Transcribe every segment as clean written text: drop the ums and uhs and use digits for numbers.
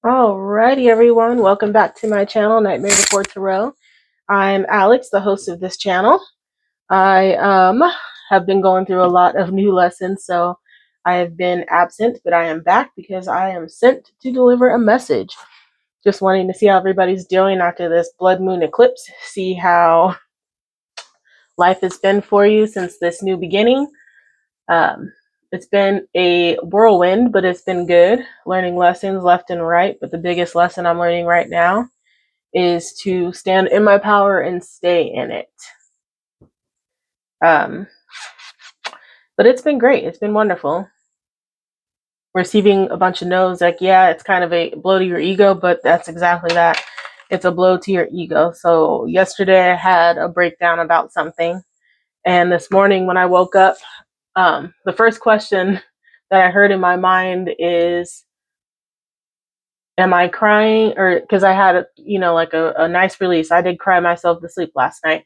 Alrighty, everyone. Welcome back to my channel, Nightmare Before Tarot. I'm Alex, the host of this channel. I have been going through a lot of new lessons, so I have been absent, but I am back because I am sent to deliver a message. Just wanting to see how everybody's doing after this blood moon eclipse, see how life has been for you since this new beginning. Um, it's been a whirlwind, but it's been good. Learning lessons left and right, but the biggest lesson I'm learning right now is to stand in my power and stay in it. Um, but it's been great. It's been wonderful. Receiving a bunch of no's, like, yeah, it's kind of a blow to your ego, but that's exactly that. It's a blow to your ego. So yesterday I had a breakdown about something. And this morning when I woke up, the first question that I heard in my mind is, am I crying? Or because I had, like a nice release. I did cry myself to sleep last night.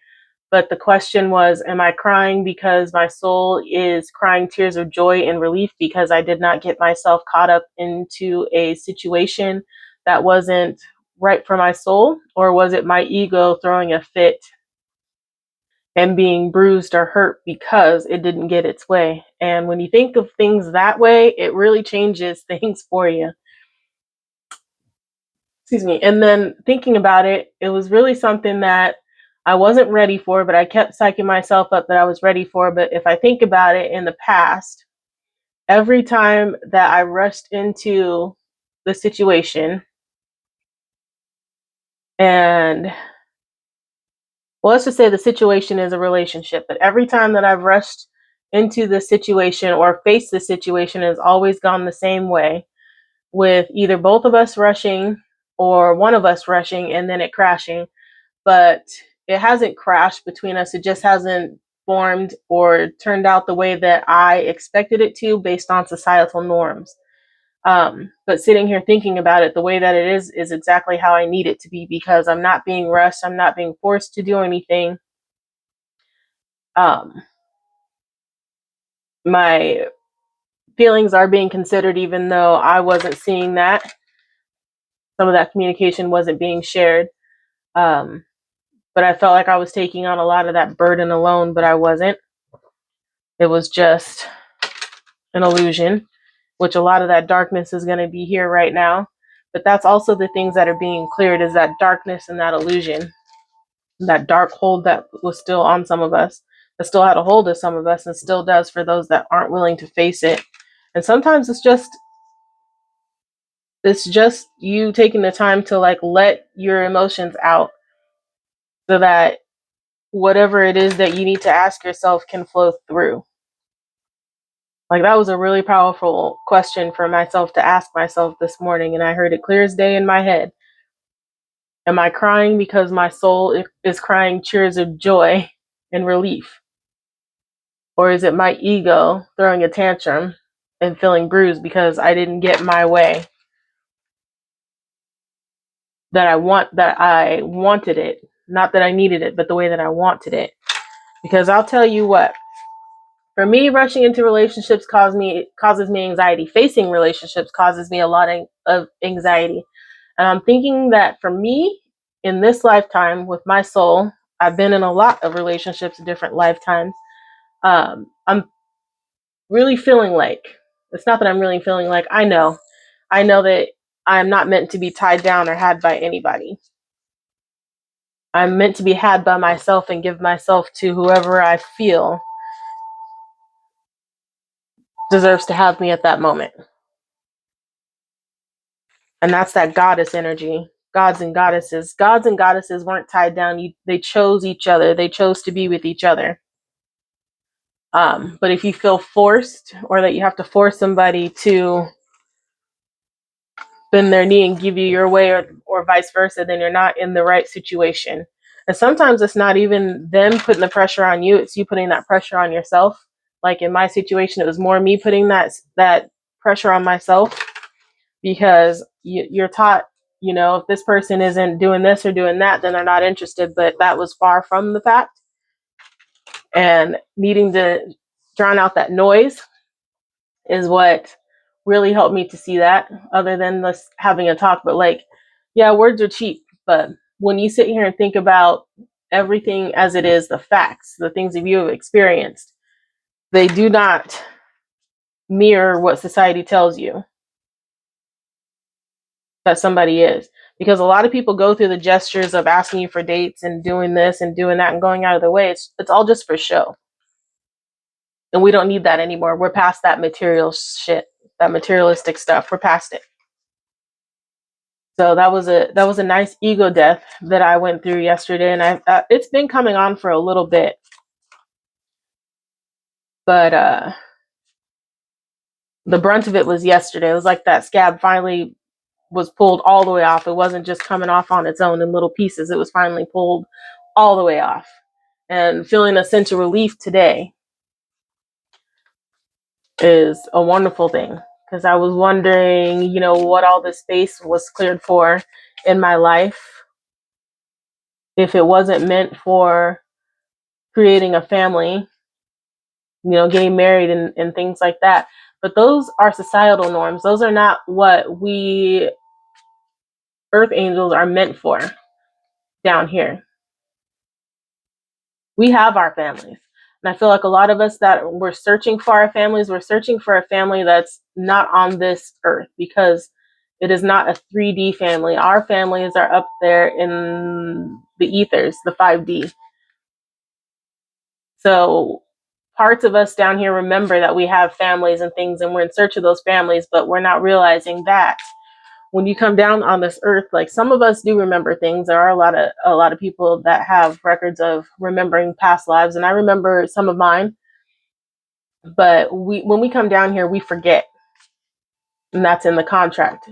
But the question was, am I crying because my soul is crying tears of joy and relief because I did not get myself caught up into a situation that wasn't right for my soul? Or was it my ego throwing a fit and being bruised or hurt because it didn't get its way? And when you think of things that way, it really changes things for you. Excuse me. And then thinking about it, it was really something that I wasn't ready for, but I kept psyching myself up that I was ready for. But if I think about it in the past, every time that I rushed into the situation, and well, let's just say the situation is a relationship, but every time that I've rushed into the situation or faced the situation has always gone the same way, with either both of us rushing or one of us rushing and then it crashing. But it hasn't crashed between us. It just hasn't formed or turned out the way that I expected it to based on societal norms. But sitting here thinking about it, the way that it is exactly how I need it to be because I'm not being rushed. I'm not being forced to do anything. Um, my feelings are being considered, even though I wasn't seeing that. Some of that communication wasn't being shared. Um, but I felt like I was taking on a lot of that burden alone, but I wasn't. It was just an illusion, which a lot of that darkness is going to be here right now. But that's also the things that are being cleared, is that darkness and that illusion, that dark hold that was still on some of us, that still had a hold of some of us and still does for those that aren't willing to face it. And sometimes it's just you taking the time to like let your emotions out so that whatever it is that you need to ask yourself can flow through. Like, that was a really powerful question for myself to ask myself this morning, and I heard it clear as day in my head. Am I crying because my soul is crying tears of joy and relief? Or is it my ego throwing a tantrum and feeling bruised because I didn't get my way that I wanted it? Not that I needed it, but the way that I wanted it. Because I'll tell you what, for me, rushing into relationships causes me anxiety. Facing relationships causes me a lot of anxiety. And I'm thinking that for me, in this lifetime with my soul, I've been in a lot of relationships in different lifetimes. I'm really feeling like, it's not that I'm really feeling like, I know that I'm not meant to be tied down or had by anybody. I'm meant to be had by myself and give myself to whoever I feel deserves to have me at that moment. And that's that goddess energy. Gods and goddesses weren't tied down. They chose each other. They chose to be with each other. But if you feel forced, or that you have to force somebody to bend their knee and give you your way, or vice versa, then you're not in the right situation. And sometimes it's not even them putting the pressure on you, it's you putting that pressure on yourself. Like in my situation, it was more me putting that pressure on myself, because you're taught, if this person isn't doing this or doing that, then they're not interested. But that was far from the fact. And needing to drown out that noise is what really helped me to see that, other than us having a talk. But like, yeah, words are cheap, but when you sit here and think about everything as it is, the facts, the things that you have experienced, they do not mirror what society tells you that somebody is. Because a lot of people go through the gestures of asking you for dates and doing this and doing that and going out of the way. It's all just for show. And we don't need that anymore. We're past that material shit, that materialistic stuff. We're past it. So that was a nice ego death that I went through yesterday, and it's been coming on for a little bit, but the brunt of it was yesterday. It was like that scab finally was pulled all the way off. It wasn't just coming off on its own in little pieces. It was finally pulled all the way off, and feeling a sense of relief today is a wonderful thing, because I was wondering, what all this space was cleared for in my life, if it wasn't meant for creating a family, getting married and things like that. But those are societal norms. Those are not what we earth angels are meant for down here. We have our families. And I feel like a lot of us that we're searching for our families, we're searching for a family that's not on this earth, because it is not a 3D family. Our families are up there in the ethers, the 5D. So parts of us down here remember that we have families and things, and we're in search of those families, but we're not realizing that when you come down on this earth, like, some of us do remember things. There are a lot of people that have records of remembering past lives, and I remember some of mine. But when we come down here, we forget, and that's in the contract,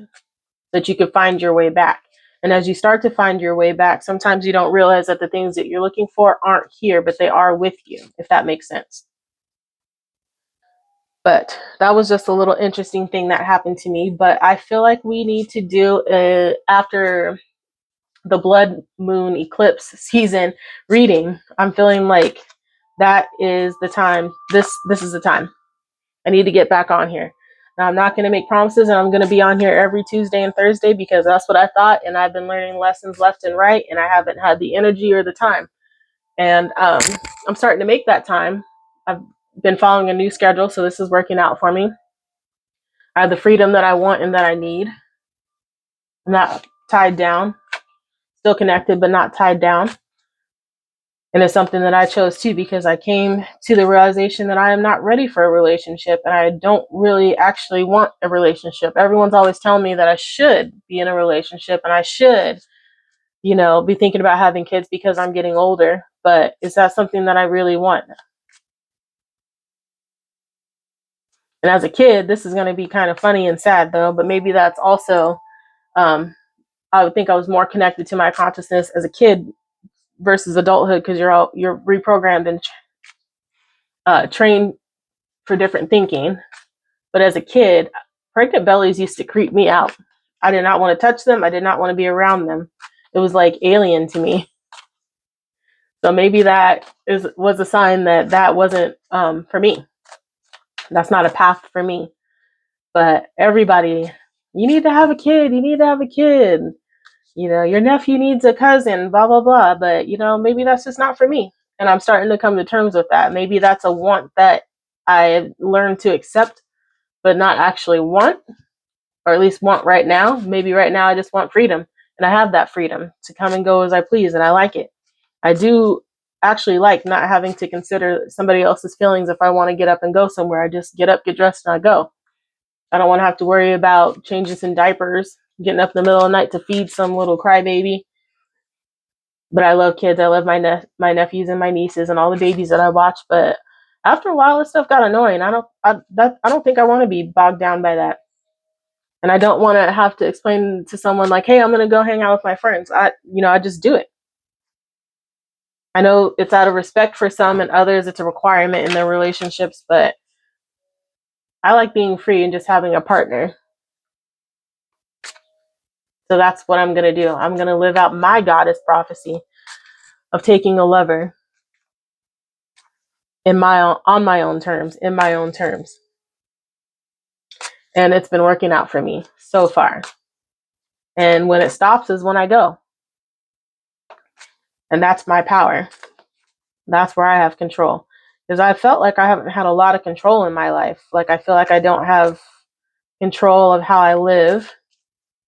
that you could find your way back. And as you start to find your way back, sometimes you don't realize that the things that you're looking for aren't here, but they are with you, if that makes sense. But that was just a little interesting thing that happened to me. But I feel like we need to do, after the blood moon eclipse season reading, I'm feeling like that is the time. This is the time. I need to get back on here. Now, I'm not going to make promises, and I'm going to be on here every Tuesday and Thursday, because that's what I thought, and I've been learning lessons left and right, and I haven't had the energy or the time. And I'm starting to make that time. I've been following a new schedule, so this is working out for me. I have the freedom that I want and that I need. I'm not tied down, still connected, but not tied down. And it's something that I chose too, because I came to the realization that I am not ready for a relationship, and I don't really actually want a relationship. Everyone's always telling me that I should be in a relationship and I should, be thinking about having kids because I'm getting older. But is that something that I really want? And as a kid, this is going to be kind of funny and sad though, but maybe that's also, I would think I was more connected to my consciousness as a kid versus adulthood, because you're reprogrammed and trained for different thinking. But as a kid, pregnant bellies used to creep me out. I did not want to touch them. I did not want to be around them. It was like alien to me. So maybe that was a sign that wasn't for me. That's not a path for me. But everybody, you need to have a kid. You need to have a kid. Your nephew needs a cousin, blah, blah, blah. But, maybe that's just not for me. And I'm starting to come to terms with that. Maybe that's a want that I learned to accept, but not actually want, or at least want right now. Maybe right now I just want freedom. And I have that freedom to come and go as I please. And I like it. I do actually like not having to consider somebody else's feelings if I want to get up and go somewhere. I just get up, get dressed, and I go. I don't want to have to worry about changing some diapers, getting up in the middle of the night to feed some little crybaby. But I love kids. I love my nephews and my nieces and all the babies that I watch. But after a while, this stuff got annoying. I don't think I want to be bogged down by that. And I don't want to have to explain to someone like, hey, I'm going to go hang out with my friends. I just do it. I know it's out of respect for some, and others it's a requirement in their relationships, but I like being free and just having a partner. So that's what I'm going to do. I'm going to live out my goddess prophecy of taking a lover on my own terms, in my own terms. And it's been working out for me so far. And when it stops is when I go. And that's my power. That's where I have control. Because I felt like I haven't had a lot of control in my life. Like I feel like I don't have control of how I live,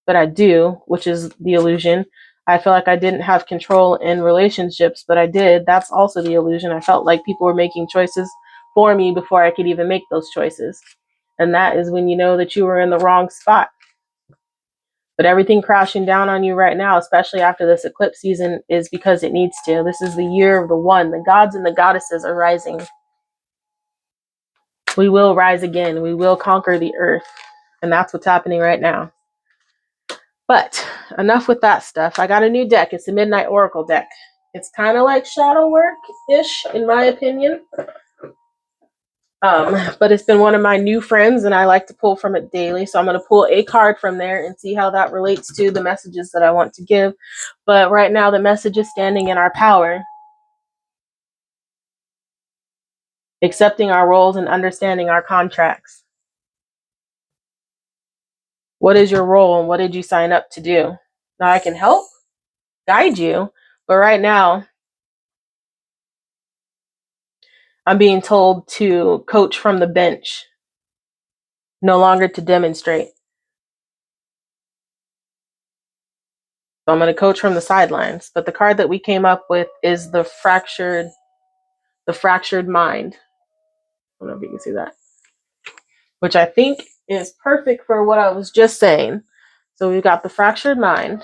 but I do, which is the illusion. I feel like I didn't have control in relationships, but I did. That's also the illusion. I felt like people were making choices for me before I could even make those choices. And that is when you know that you were in the wrong spot. But everything crashing down on you right now, especially after this eclipse season, is because it needs to. This is the year of the one. The gods and the goddesses are rising. We will rise again. We will conquer the earth. And that's what's happening right now. But enough with that stuff. I got a new deck. It's the Midnight Oracle deck. It's kind of like shadow work-ish, in my opinion. But it's been one of my new friends, and I like to pull from it daily. So I'm going to pull a card from there and see how that relates to the messages that I want to give. But right now, the message is standing in our power, accepting our roles and understanding our contracts. What is your role and what did you sign up to do? Now I can help guide you, but right now I'm being told to coach from the bench, no longer to demonstrate. So I'm going to coach from the sidelines. But the card that we came up with is the fractured mind. I don't know if you can see that, which I think is perfect for what I was just saying. So we've got the fractured mind.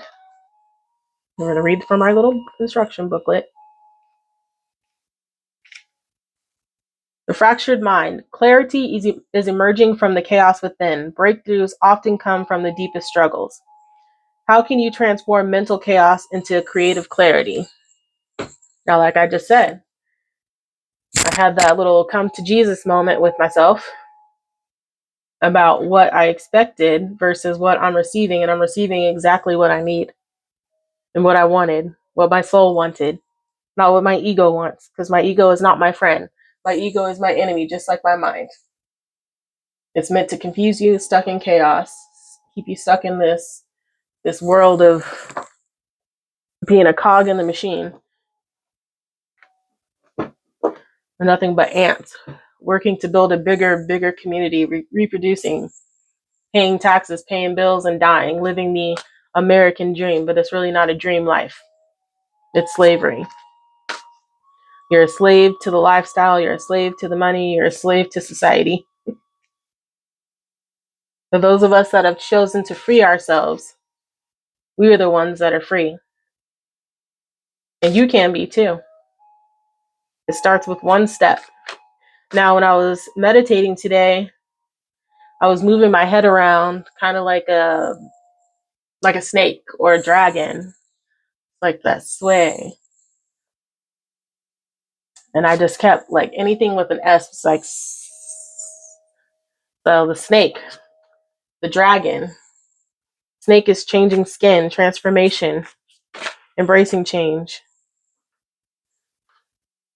We're going to read from our little instruction booklet. The fractured mind. Clarity is emerging from the chaos within. Breakthroughs often come from the deepest struggles. How can you transform mental chaos into creative clarity? Now, like I just said, I had that little come to Jesus moment with myself about what I expected versus what I'm receiving, and I'm receiving exactly what I need and what I wanted, what my soul wanted, not what my ego wants, because my ego is not my friend. My ego is my enemy, just like my mind. It's meant to confuse you, stuck in chaos, keep you stuck in this world of being a cog in the machine. We're nothing but ants working to build a bigger community, reproducing, paying taxes, paying bills, and dying, living the American dream. But it's really not a dream life. It's slavery. You're a slave to the lifestyle. You're a slave to the money. You're a slave to society. For those of us that have chosen to free ourselves, we are the ones that are free. And you can be too. It starts with one step. Now, when I was meditating today, I was moving my head around kind of like a snake or a dragon, like that sway. And I just kept like anything with an S was like, so the snake, the dragon. Snake is changing skin, transformation, embracing change.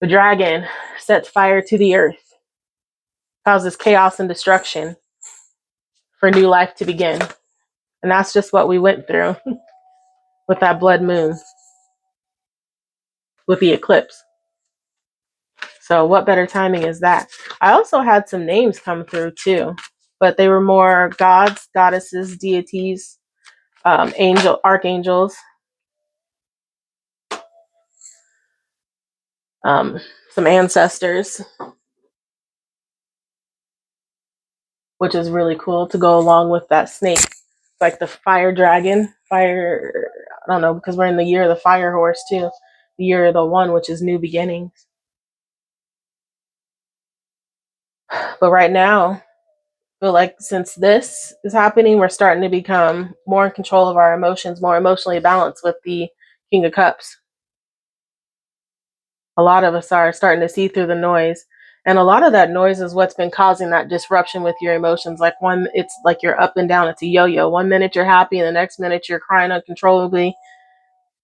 The dragon sets fire to the earth, causes chaos and destruction for new life to begin. And that's just what we went through with that blood moon, with the eclipse. So what better timing is that? I also had some names come through too, but they were more gods, goddesses, deities, archangels, some ancestors, which is really cool to go along with that snake. Like the fire dragon, I don't know, because we're in the year of the fire horse too, the year of the one, which is new beginnings. But right now, I feel like since this is happening, we're starting to become more in control of our emotions, more emotionally balanced with the King of Cups. A lot of us are starting to see through the noise. And a lot of that noise is what's been causing that disruption with your emotions. Like it's like you're up and down. It's a yo-yo. 1 minute you're happy, and the next minute you're crying uncontrollably.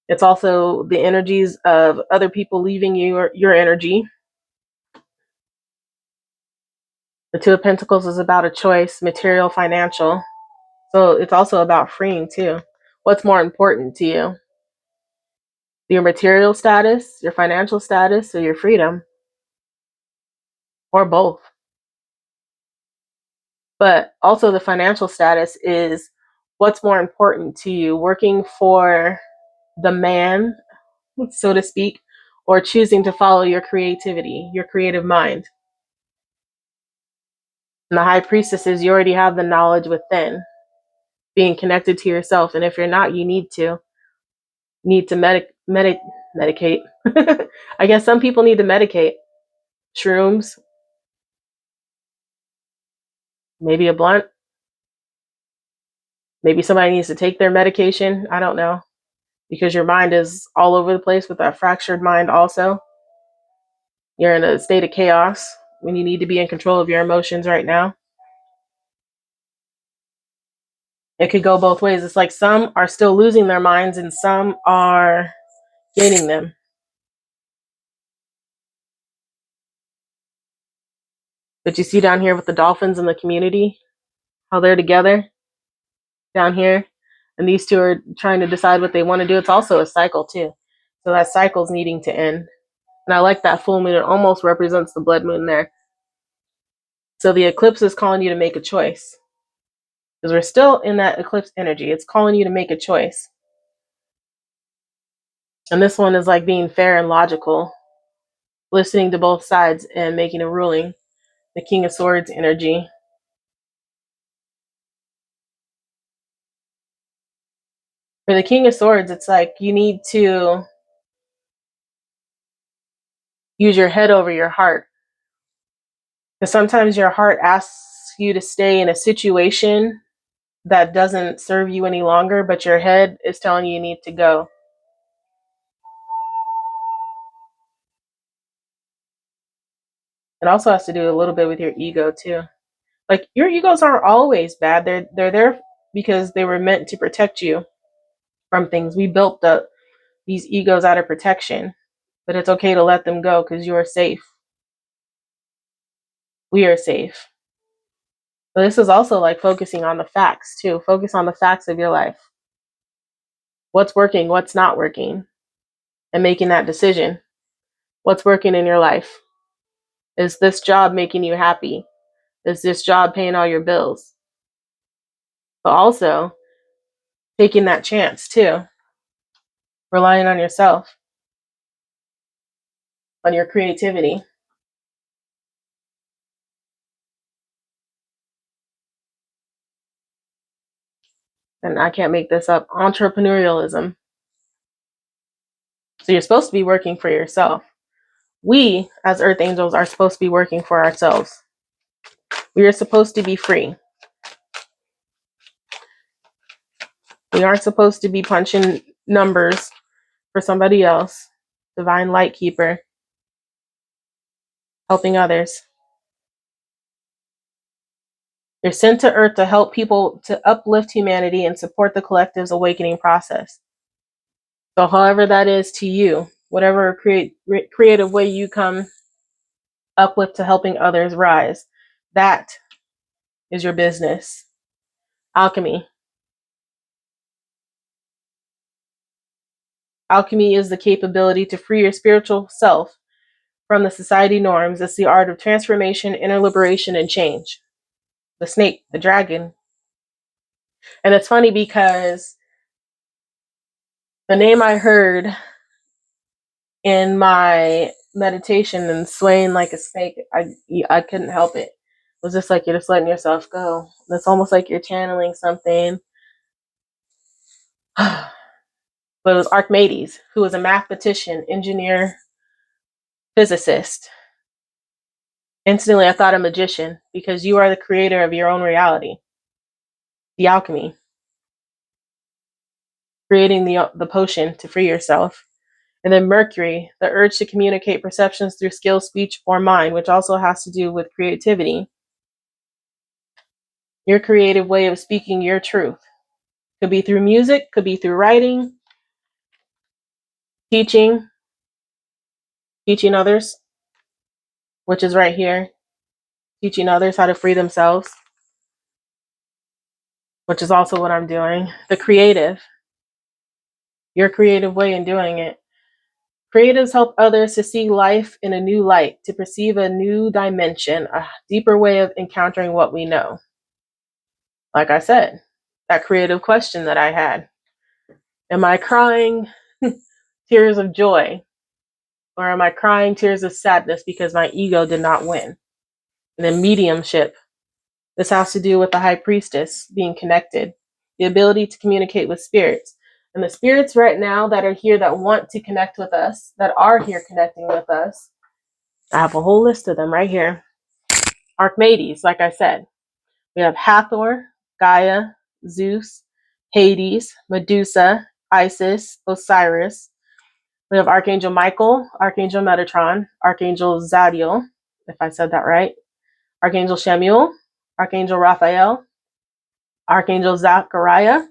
It's also the energies of other people leaving you, or your energy. The Two of Pentacles is about a choice, material, financial. So it's also about freeing too. What's more important to you? Your material status, your financial status, or your freedom? Or both. But also the financial status is what's more important to you, working for the man, so to speak, or choosing to follow your creativity, your creative mind. And the High Priestess is you already have the knowledge within, being connected to yourself. And if you're not, you need to medicate. I guess some people need to medicate. Shrooms, maybe a blunt. Maybe somebody needs to take their medication. I don't know. Because your mind is all over the place with that fractured mind also. You're in a state of chaos when you need to be in control of your emotions right now. It could go both ways. It's like some are still losing their minds and some are gaining them. But you see down here with the dolphins and the community, how they're together down here. And these two are trying to decide what they want to do. It's also a cycle too. So that cycle's needing to end. And I like that full moon. It almost represents the blood moon there. So the eclipse is calling you to make a choice. Because we're still in that eclipse energy. It's calling you to make a choice. And this one is like being fair and logical, listening to both sides and making a ruling. The King of Swords energy. For the King of Swords, it's like you need to use your head over your heart. Because sometimes your heart asks you to stay in a situation that doesn't serve you any longer, but your head is telling you need to go. It also has to do a little bit with your ego too. Like your egos aren't always bad. They're there because they were meant to protect you from things. We built these egos out of protection, but it's okay to let them go because you're safe. We are safe. But this is also like focusing on the facts too. Focus on the facts of your life. What's working, what's not working, and making that decision. What's working in your life? Is this job making you happy? Is this job paying all your bills? But also taking that chance too, relying on yourself, on your creativity. And I can't make this up. Entrepreneurialism. So you're supposed to be working for yourself. We, as Earth Angels, are supposed to be working for ourselves. We are supposed to be free. We aren't supposed to be punching numbers for somebody else. Divine Light Keeper. Helping others. You're sent to Earth to help people, to uplift humanity and support the collective's awakening process. So however that is to you, whatever creative way you come up with to helping others rise, that is your business. Alchemy. Alchemy is the capability to free your spiritual self from the society norms. It's the art of transformation, inner liberation, and change. The snake, the dragon. And it's funny because the name I heard in my meditation and swaying like a snake, I couldn't help it. It was just like you're just letting yourself go. It's almost like you're channeling something. But it was Archimedes, who was a mathematician, engineer, physicist. Instantly, I thought a magician because you are the creator of your own reality. The alchemy, creating the potion to free yourself. And then Mercury, the urge to communicate perceptions through skill, speech, or mind, which also has to do with creativity. Your creative way of speaking your truth. Could be through music, could be through writing, teaching others, which is right here. teaching others how to free themselves, which is also what I'm doing. The creative, your creative way in doing it. Creatives help others to see life in a new light, to perceive a new dimension, a deeper way of encountering what we know. Like I said, that creative question that I had. Am I crying tears of joy? Or am I crying tears of sadness because my ego did not win? And then mediumship. This has to do with the high priestess being connected, the ability to communicate with spirits. And the spirits right now that are here that want to connect with us, that are here connecting with us, I have a whole list of them right here. Archimedes, like I said. We have Hathor, Gaia, Zeus, Hades, Medusa, Isis, Osiris. We have Archangel Michael, Archangel Metatron, Archangel Zaddiel, if I said that right, Archangel Shamuel, Archangel Raphael, Archangel Zachariah,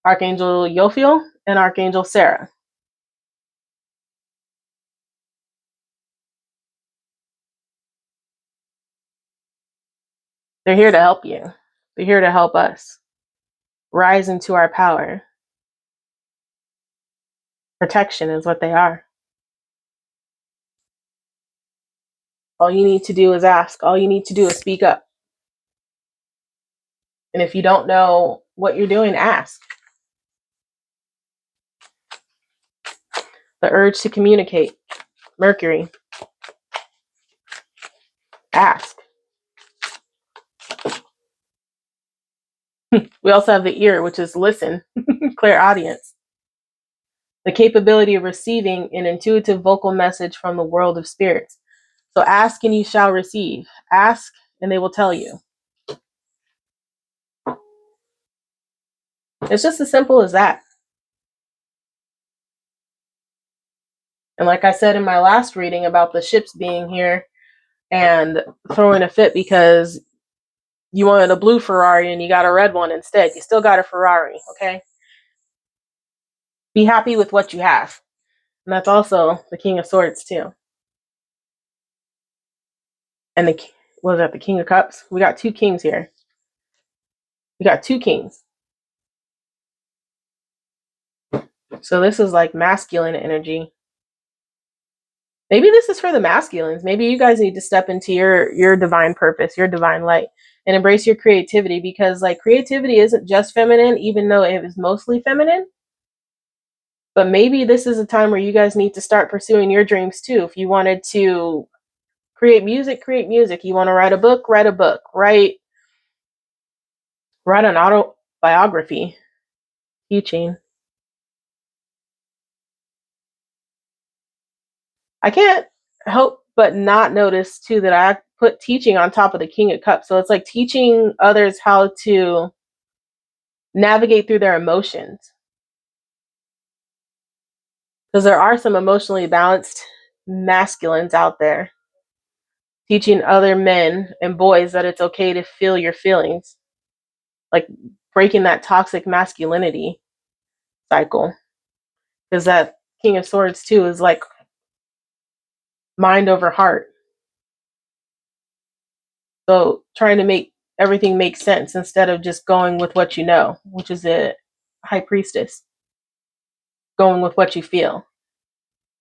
Archangel Yophiel, and Archangel Sarah. They're here to help you. They're here to help us rise into our power. Protection is what they are. All you need to do is ask. All you need to do is speak up. And if you don't know what you're doing, ask. The urge to communicate. Mercury. Ask. We also have the ear, which is listen. Clairaudience. The capability of receiving an intuitive vocal message from the world of spirits. So ask and you shall receive. Ask and they will tell you. It's just as simple as that. And like I said in my last reading about the ships being here and throwing a fit because you wanted a blue Ferrari and you got a red one instead. You still got a Ferrari, okay? Be happy with what you have. And that's also the King of Swords too. And what was that, the King of Cups? We got two kings here. We got two kings. So this is like masculine energy. Maybe this is for the masculines. Maybe you guys need to step into your divine purpose, your divine light, and embrace your creativity, because like creativity isn't just feminine, even though it is mostly feminine. But maybe this is a time where you guys need to start pursuing your dreams too. If you wanted to create music, create music. You want to write a book, write a book. Write an autobiography. Teaching. I can't help but not notice too that I put teaching on top of the King of Cups. So it's like teaching others how to navigate through their emotions. Because there are some emotionally balanced masculines out there. Teaching other men and boys that it's okay to feel your feelings. Like breaking that toxic masculinity cycle. Because that King of Swords too is like mind over heart. So trying to make everything make sense instead of just going with what you know, which is a high priestess. Going with what you feel.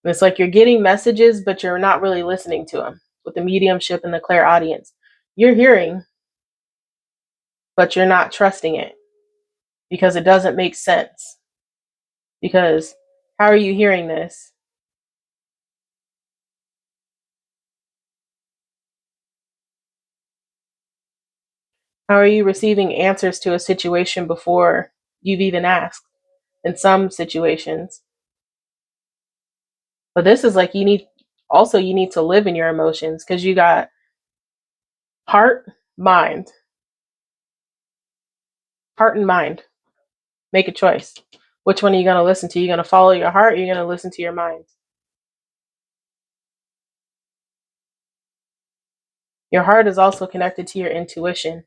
And it's like you're getting messages, but you're not really listening to them with the mediumship and the clairaudience. You're hearing, but you're not trusting it because it doesn't make sense. Because how are you hearing this? How are you receiving answers to a situation before you've even asked in some situations? But this is like you need to live in your emotions, because you got heart, mind. Heart and mind. Make a choice. Which one are you going to listen to? You're going to follow your heart, or you're going to listen to your mind? Your heart is also connected to your intuition.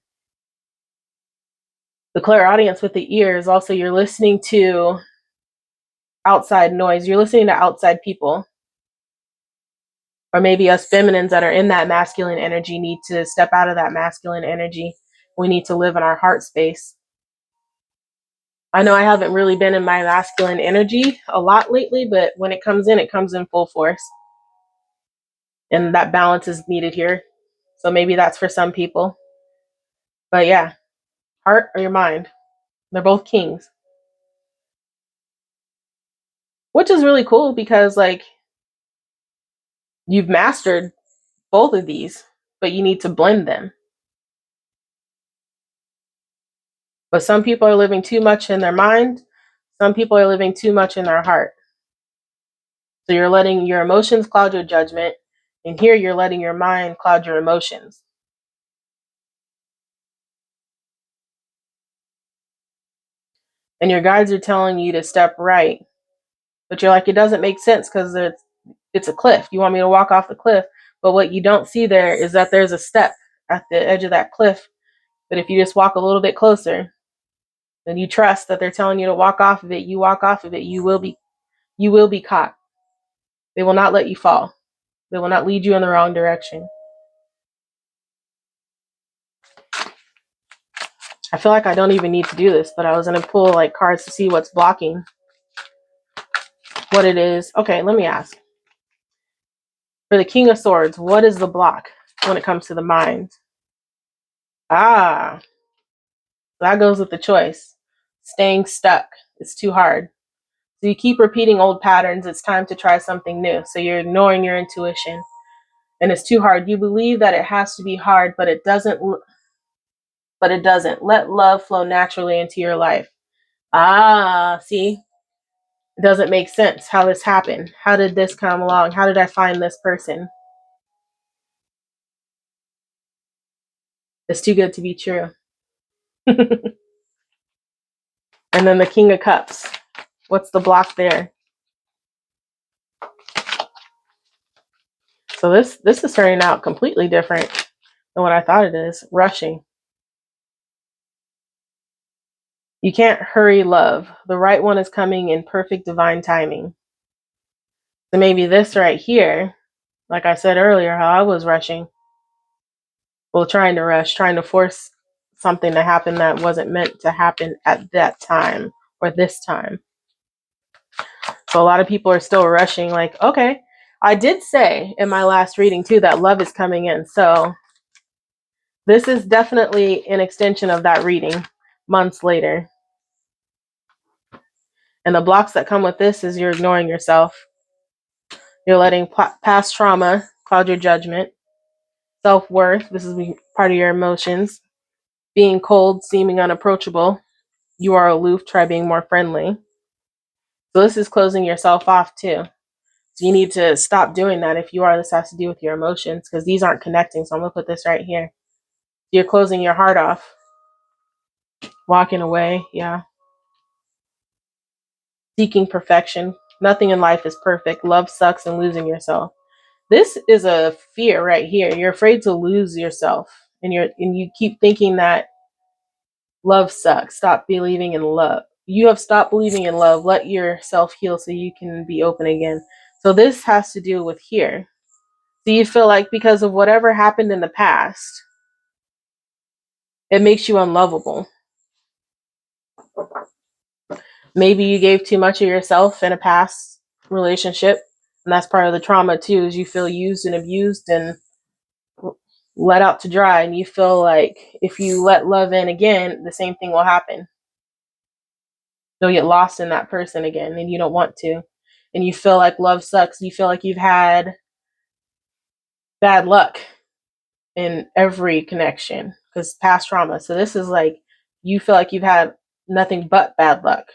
The clairaudience with the ear is also you're listening to outside noise. You're listening to outside people. Or maybe us feminines that are in that masculine energy need to step out of that masculine energy. We need to live in our heart space. I know I haven't really been in my masculine energy a lot lately, but when it comes in full force. And that balance is needed here. So maybe that's for some people. But yeah, heart or your mind, they're both kings. Which is really cool because like you've mastered both of these, but you need to blend them. But some people are living too much in their mind, some people are living too much in their heart. So you're letting your emotions cloud your judgment, and here you're letting your mind cloud your emotions. And your guides are telling you to step right, but you're like, it doesn't make sense because it's a cliff. You want me to walk off the cliff, but what you don't see there is that there's a step at the edge of that cliff. But if you just walk a little bit closer, then you trust that they're telling you to walk off of it. You walk off of it, you will be caught. They will not let you fall. They will not lead you in the wrong direction. I feel like I don't even need to do this, but I was gonna pull like cards to see what's blocking what it is. Okay, let me ask. For the King of Swords, what is the block when it comes to the mind? Ah, that goes with the choice. Staying stuck. It's too hard. So you keep repeating old patterns. It's time to try something new. So you're ignoring your intuition. And it's too hard. You believe that it has to be hard, but it doesn't. But it doesn't. Let love flow naturally into your life. Ah, see? It doesn't make sense how this happened. How did this come along? How did I find this person? It's too good to be true. And then the King of Cups. What's the block there? So this is turning out completely different than what I thought it is. Rushing. You can't hurry love. The right one is coming in perfect divine timing. So maybe this right here, like I said earlier, how I was rushing. Well, trying to rush, trying to force something to happen that wasn't meant to happen at that time or this time. So a lot of people are still rushing, like, okay, I did say in my last reading too that love is coming in. So this is definitely an extension of that reading months later. And the blocks that come with this is you're ignoring yourself. You're letting past trauma cloud your judgment. Self-worth, this is part of your emotions. Being cold, seeming unapproachable. You are aloof, try being more friendly. So this is closing yourself off too. So you need to stop doing that if you are. This has to do with your emotions because these aren't connecting. So I'm going to put this right here. You're closing your heart off. Walking away, yeah. Seeking perfection. Nothing in life is perfect. Love sucks and losing yourself. This is a fear right here. You're afraid to lose yourself. And you keep thinking that love sucks. Stop believing in love. You have stopped believing in love. Let yourself heal so you can be open again. So this has to do with here. So you feel like because of whatever happened in the past, it makes you unlovable. Maybe you gave too much of yourself in a past relationship. And that's part of the trauma too, is you feel used and abused and let out to dry. And you feel like if you let love in again, the same thing will happen. You'll get lost in that person again and you don't want to. And you feel like love sucks. You feel like you've had bad luck in every connection because past trauma. So this is like you feel like you've had nothing but bad luck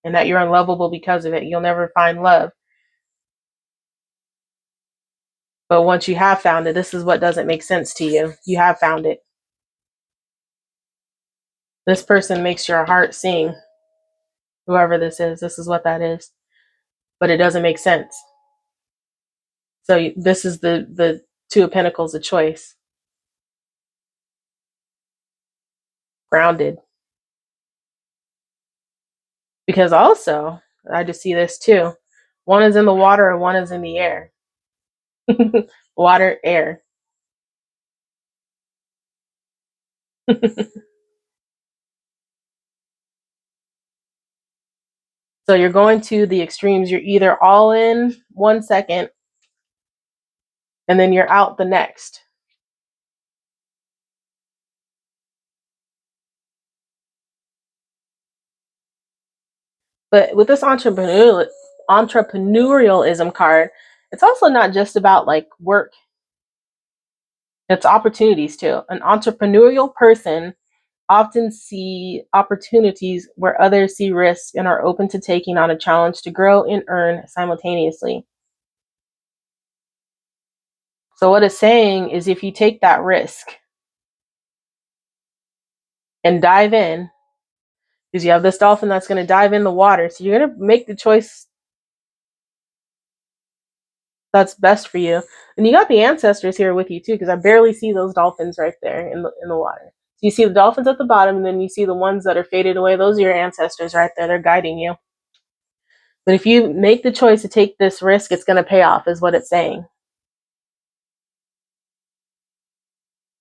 and that you're unlovable because of it. You'll never find love. But once you have found it, this is what doesn't make sense to you. You have found it. This person makes your heart sing. Whoever this is what that is. But it doesn't make sense. So this is the Two of Pentacles, a choice. Grounded. Because also, I just see this too. One is in the water and one is in the air. Water, air. So you're going to the extremes. You're either all in 1 second and then you're out the next. But with this entrepreneurialism card, it's also not just about like work. It's opportunities too. An entrepreneurial person often see opportunities where others see risks and are open to taking on a challenge to grow and earn simultaneously. So what it's saying is if you take that risk and dive in, because you have this dolphin that's going to dive in the water, so you're going to make the choice that's best for you. And you got the ancestors here with you too, because I barely see those dolphins right there in the water. So you see the dolphins at the bottom, and then you see the ones that are faded away. Those are your ancestors right there. They're guiding you. But if you make the choice to take this risk, it's going to pay off, is what it's saying.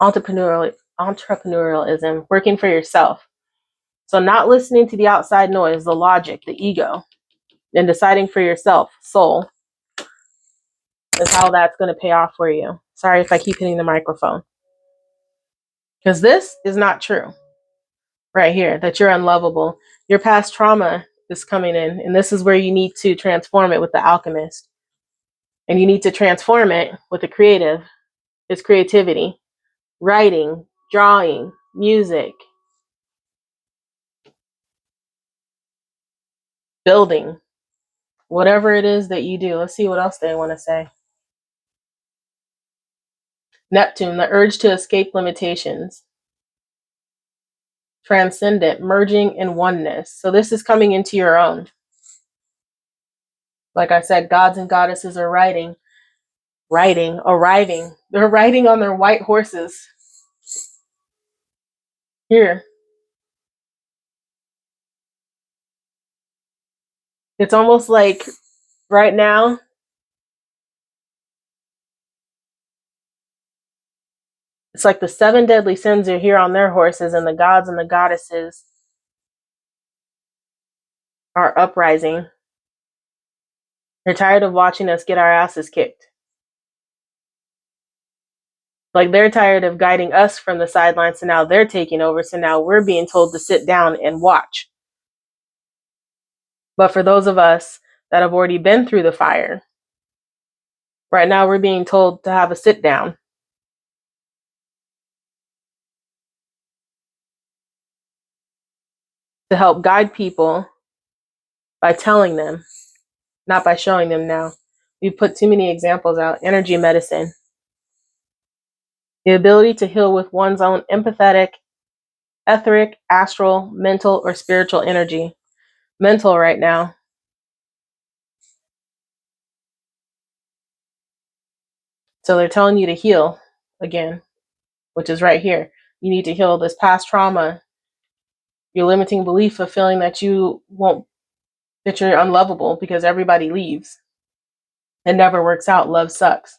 Entrepreneurialism, working for yourself. So not listening to the outside noise, the logic, the ego, and deciding for yourself, soul, is how that's going to pay off for you. Sorry if I keep hitting the microphone. Because this is not true right here, that you're unlovable. Your past trauma is coming in, and this is where you need to transform it with the alchemist. And you need to transform it with the creative, is creativity, writing, drawing, music, building, whatever it is that you do. Let's see what else they want to say. Neptune, the urge to escape limitations. Transcendent, merging in oneness. So this is coming into your own. Like I said, gods and goddesses are arriving. They're riding on their white horses. Here. It's almost like right now, it's like the 7 deadly sins are here on their horses, and the gods and the goddesses are uprising. They're tired of watching us get our asses kicked. Like they're tired of guiding us from the sidelines, so now they're taking over. So now we're being told to sit down and watch. But for those of us that have already been through the fire, right now we're being told to have a sit down. To help guide people by telling them, not by showing them now. We put too many examples out. Energy medicine. The ability to heal with one's own empathetic, etheric, astral, mental, or spiritual energy. Mental right now. So they're telling you to heal again, which is right here. You need to heal this past trauma, your limiting belief of feeling that you won't, that you're unlovable because everybody leaves. It never works out. Love sucks.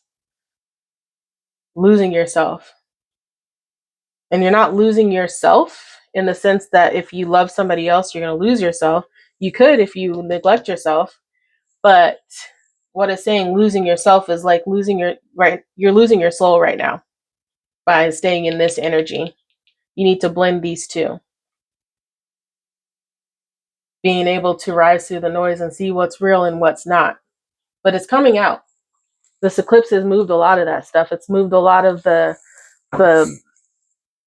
Losing yourself. And you're not losing yourself in the sense that if you love somebody else, you're going to lose yourself. You could if you neglect yourself. But what it's saying, losing yourself is like losing your, right? You're losing your soul right now by staying in this energy. You need to blend these two. Being able to rise through the noise and see what's real and what's not. But it's coming out. This eclipse has moved a lot of that stuff. It's moved a lot of the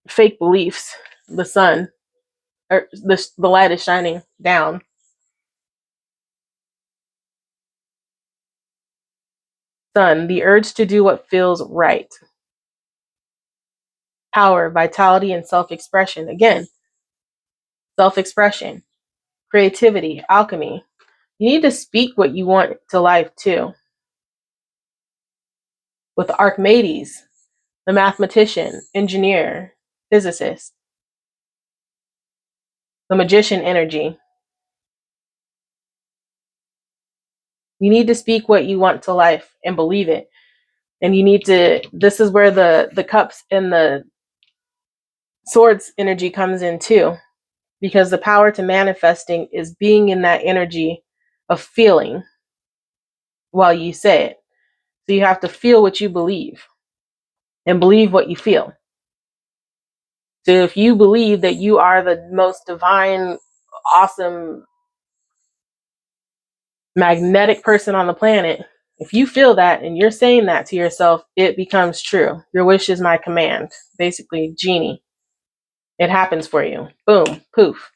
fake beliefs. The sun, or the light is shining down. Sun, the urge to do what feels right. Power, vitality, and self-expression. Again, self-expression, creativity, alchemy. You need to speak what you want to life too. With Archimedes, the mathematician, engineer, physicist, the magician energy. You need to speak what you want to life and believe it. And you need to, this is where the cups and the swords energy comes in too, because the power to manifesting is being in that energy of feeling while you say it. So you have to feel what you believe and believe what you feel. So if you believe that you are the most divine, awesome, magnetic person on the planet, if you feel that and you're saying that to yourself, it becomes true. Your wish is my command. Basically, genie. It happens for you. Boom, poof.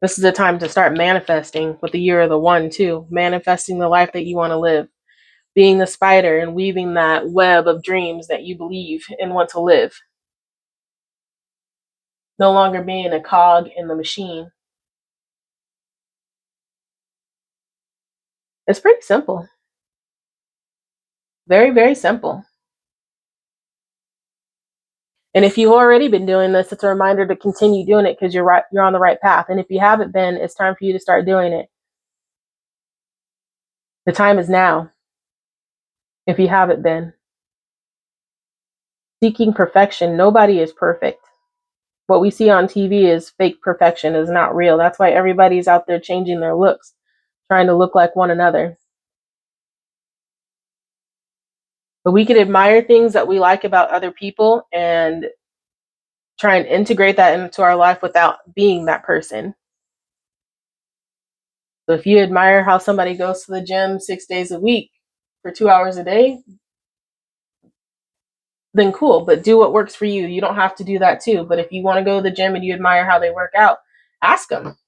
This is the time to start manifesting with the year of the one, too. Manifesting the life that you want to live. Being the spider and weaving that web of dreams that you believe and want to live. No longer being a cog in the machine. It's pretty simple. Very, very simple. And if you've already been doing this, it's a reminder to continue doing it because you're on the right path. And if you haven't been, it's time for you to start doing it. The time is now. If you haven't been. Seeking perfection, nobody is perfect. What we see on TV is fake perfection, is not real. That's why everybody's out there changing their looks, trying to look like one another. But we can admire things that we like about other people and try and integrate that into our life without being that person. So if you admire how somebody goes to the gym 6 days a week for 2 hours a day, then cool, but do what works for you. You don't have to do that too. But if you want to go to the gym and you admire how they work out, ask them.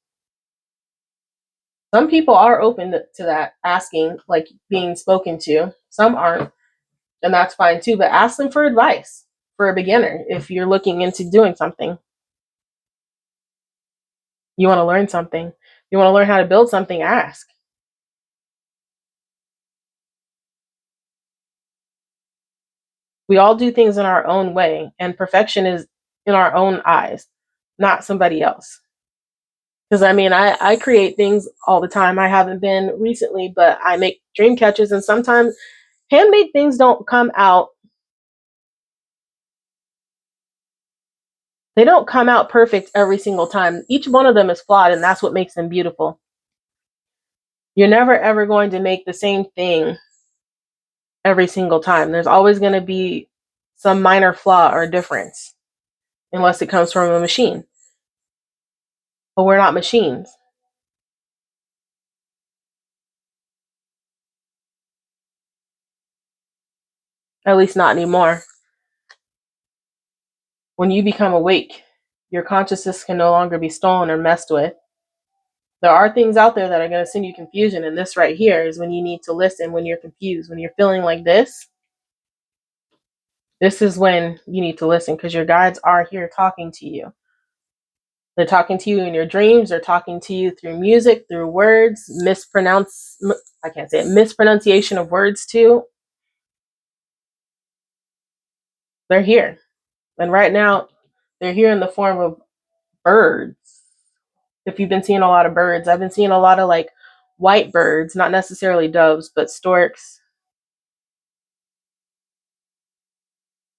Some people are open to that, asking, like being spoken to. Some aren't, and that's fine too. But ask them for advice for a beginner if you're looking into doing something. You want to learn something. You want to learn how to build something, ask. We all do things in our own way, and perfection is in our own eyes, not somebody else. Because I mean, I create things all the time. I haven't been recently, but I make dream catches, and sometimes handmade things don't come out. They don't come out perfect every single time. Each one of them is flawed, and that's what makes them beautiful. You're never ever going to make the same thing every single time. There's always going to be some minor flaw or difference, unless it comes from a machine. But we're not machines. At least not anymore. When you become awake, your consciousness can no longer be stolen or messed with. There are things out there that are going to send you confusion, and this right here is when you need to listen. When you're confused, when you're feeling like this is when you need to listen, because your guides are here talking to you. They're talking to you in your dreams. They're talking to you through music, through words, mispronunciation of words too. They're here. And right now, they're here in the form of birds. If you've been seeing a lot of birds, I've been seeing a lot of like white birds, not necessarily doves, but storks.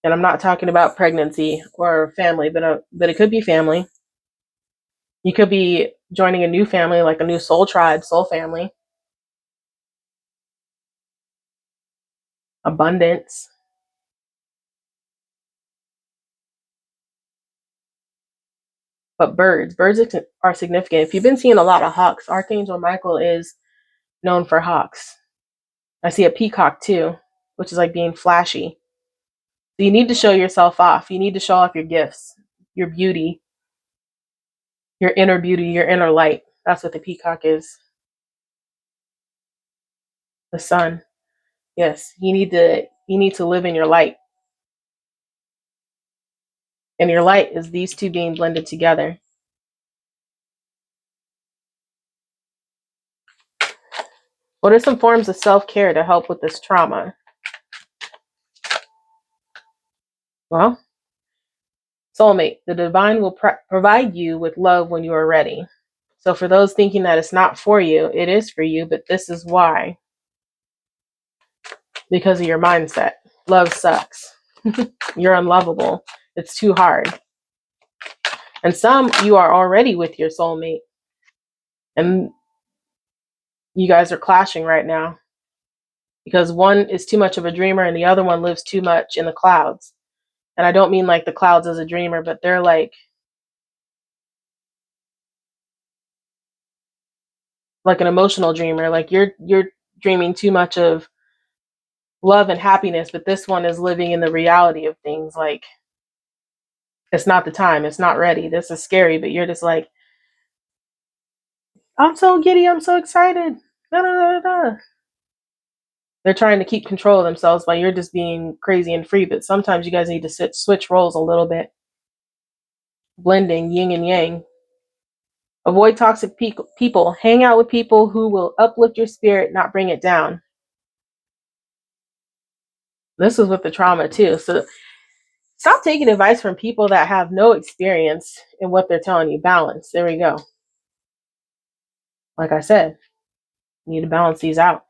And I'm not talking about pregnancy or family, but it could be family. You could be joining a new family, like a new soul tribe, soul family. Abundance. But birds are significant. If you've been seeing a lot of hawks, Archangel Michael is known for hawks. I see a peacock too, which is like being flashy. So you need to show yourself off. You need to show off your gifts, your beauty, your inner light. That's what the peacock is. The sun. Yes, you need to live in your light. And your light is these two being blended together. What are some forms of self-care to help with this trauma? Well, soulmate, the divine will provide you with love when you are ready. So for those thinking that it's not for you, it is for you, but this is why. because of your mindset. Love sucks. You're unlovable. It's too hard. And some, you are already with your soulmate. And you guys are clashing right now because one is too much of a dreamer and the other one lives too much in the clouds. And I don't mean like the clouds as a dreamer, but they're like an emotional dreamer. Like you're dreaming too much of love and happiness, but this one is living in the reality of things. Like, it's not the time, it's not ready, this is scary, but you're just like, I'm so giddy, I'm so excited. Da, da, da, da. They're trying to keep control of themselves while you're just being crazy and free. But sometimes you guys need to switch roles a little bit, blending yin and yang. Avoid toxic people. Hang out with people who will uplift your spirit, not bring it down. This is with the trauma too. So stop taking advice from people that have no experience in what they're telling you. Balance. There we go. Like I said, you need to balance these out.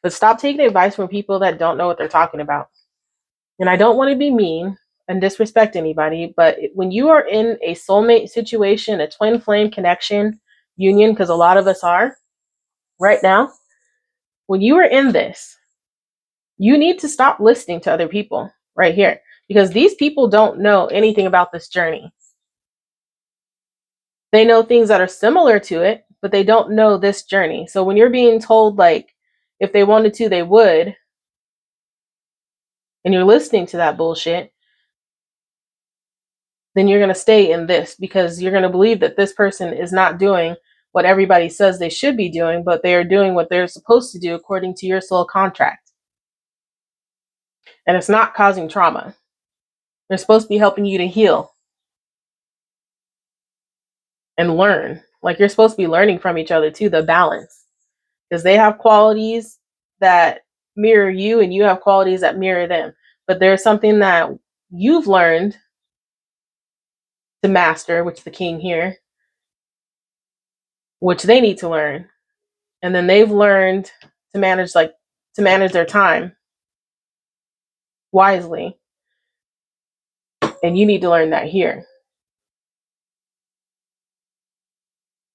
But stop taking advice from people that don't know what they're talking about. And I don't want to be mean and disrespect anybody, but when you are in a soulmate situation, a twin flame connection union, because a lot of us are right now, when you are in this, you need to stop listening to other people right here, because these people don't know anything about this journey. They know things that are similar to it, but they don't know this journey. So when you're being told, like, if they wanted to, they would, and you're listening to that bullshit, then you're going to stay in this, because you're going to believe that this person is not doing what everybody says they should be doing, but they are doing what they're supposed to do according to your soul contract. And it's not causing trauma. They're supposed to be helping you to heal and learn. Like, you're supposed to be learning from each other too, the balance. Because they have qualities that mirror you and you have qualities that mirror them. But there's something that you've learned to master, which the king here, which they need to learn. And then they've learned to manage their time wisely. And you need to learn that here.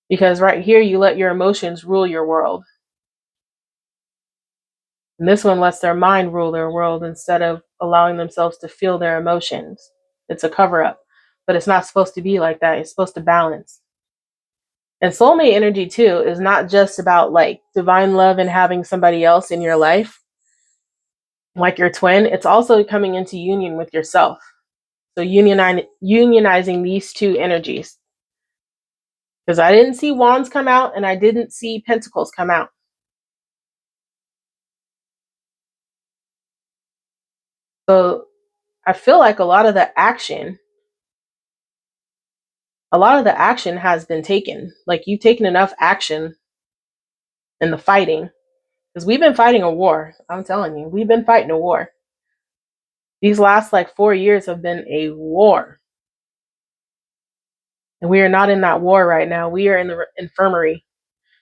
Because right here, you let your emotions rule your world. And this one lets their mind rule their world instead of allowing themselves to feel their emotions. It's a cover up. But it's not supposed to be like that. It's supposed to balance. And soulmate energy, too, is not just about like divine love and having somebody else in your life, like your twin. It's also coming into union with yourself. So unionizing these two energies. Because I didn't see wands come out and I didn't see pentacles come out. So I feel like a lot of the action has been taken. Like, you've taken enough action in the fighting. Because we've been fighting a war. I'm telling you, we've been fighting a war. These last like 4 years have been a war. And we are not in that war right now. We are in the infirmary.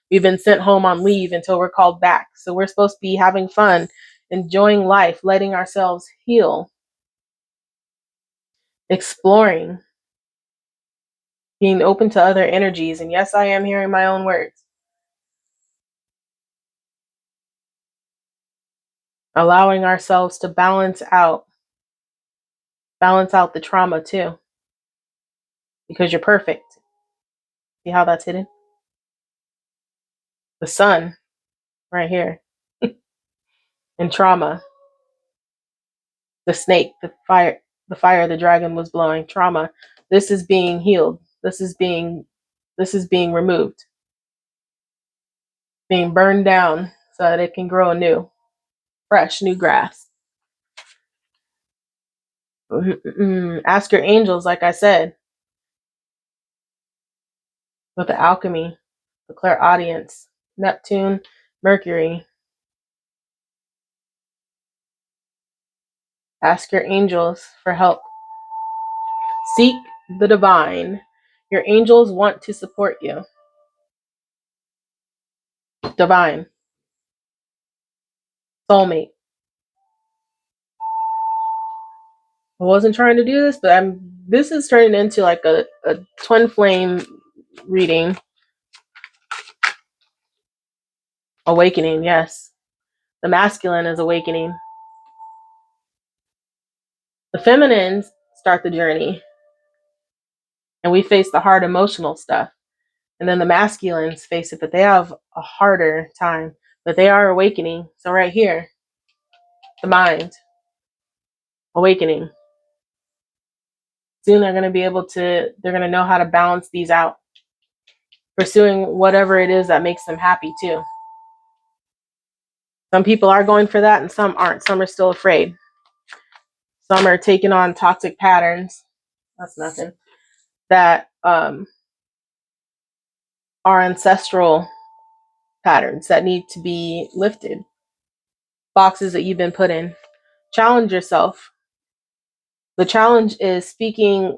We've been sent home on leave until we're called back. So we're supposed to be having fun, enjoying life, letting ourselves heal, exploring, being open to other energies. And yes, I am hearing my own words. Allowing ourselves to balance out the trauma too. Because you're perfect. See how that's hidden? The sun right here. And trauma. The snake, the fire the dragon was blowing. Trauma. This is being healed. This is being removed. Being burned down so that it can grow anew. Fresh, new grass. Ask your angels, like I said, with the alchemy, the clairaudience, Neptune, Mercury. Ask your angels for help. Seek the divine. Your angels want to support you. Divine. Soulmate. I wasn't trying to do this, but this is turning into like a twin flame reading. Awakening, yes. The masculine is awakening. The feminines start the journey, and we face the hard emotional stuff. And then the masculines face it, but they have a harder time. But they are awakening. So right here, the mind, awakening. Soon they're going to be able to, they're going to know how to balance these out, pursuing whatever it is that makes them happy too. Some people are going for that and some aren't. Some are still afraid. Some are taking on toxic patterns. That's nothing. That are ancestral patterns that need to be lifted. Boxes that you've been put in. Challenge yourself. The challenge is speaking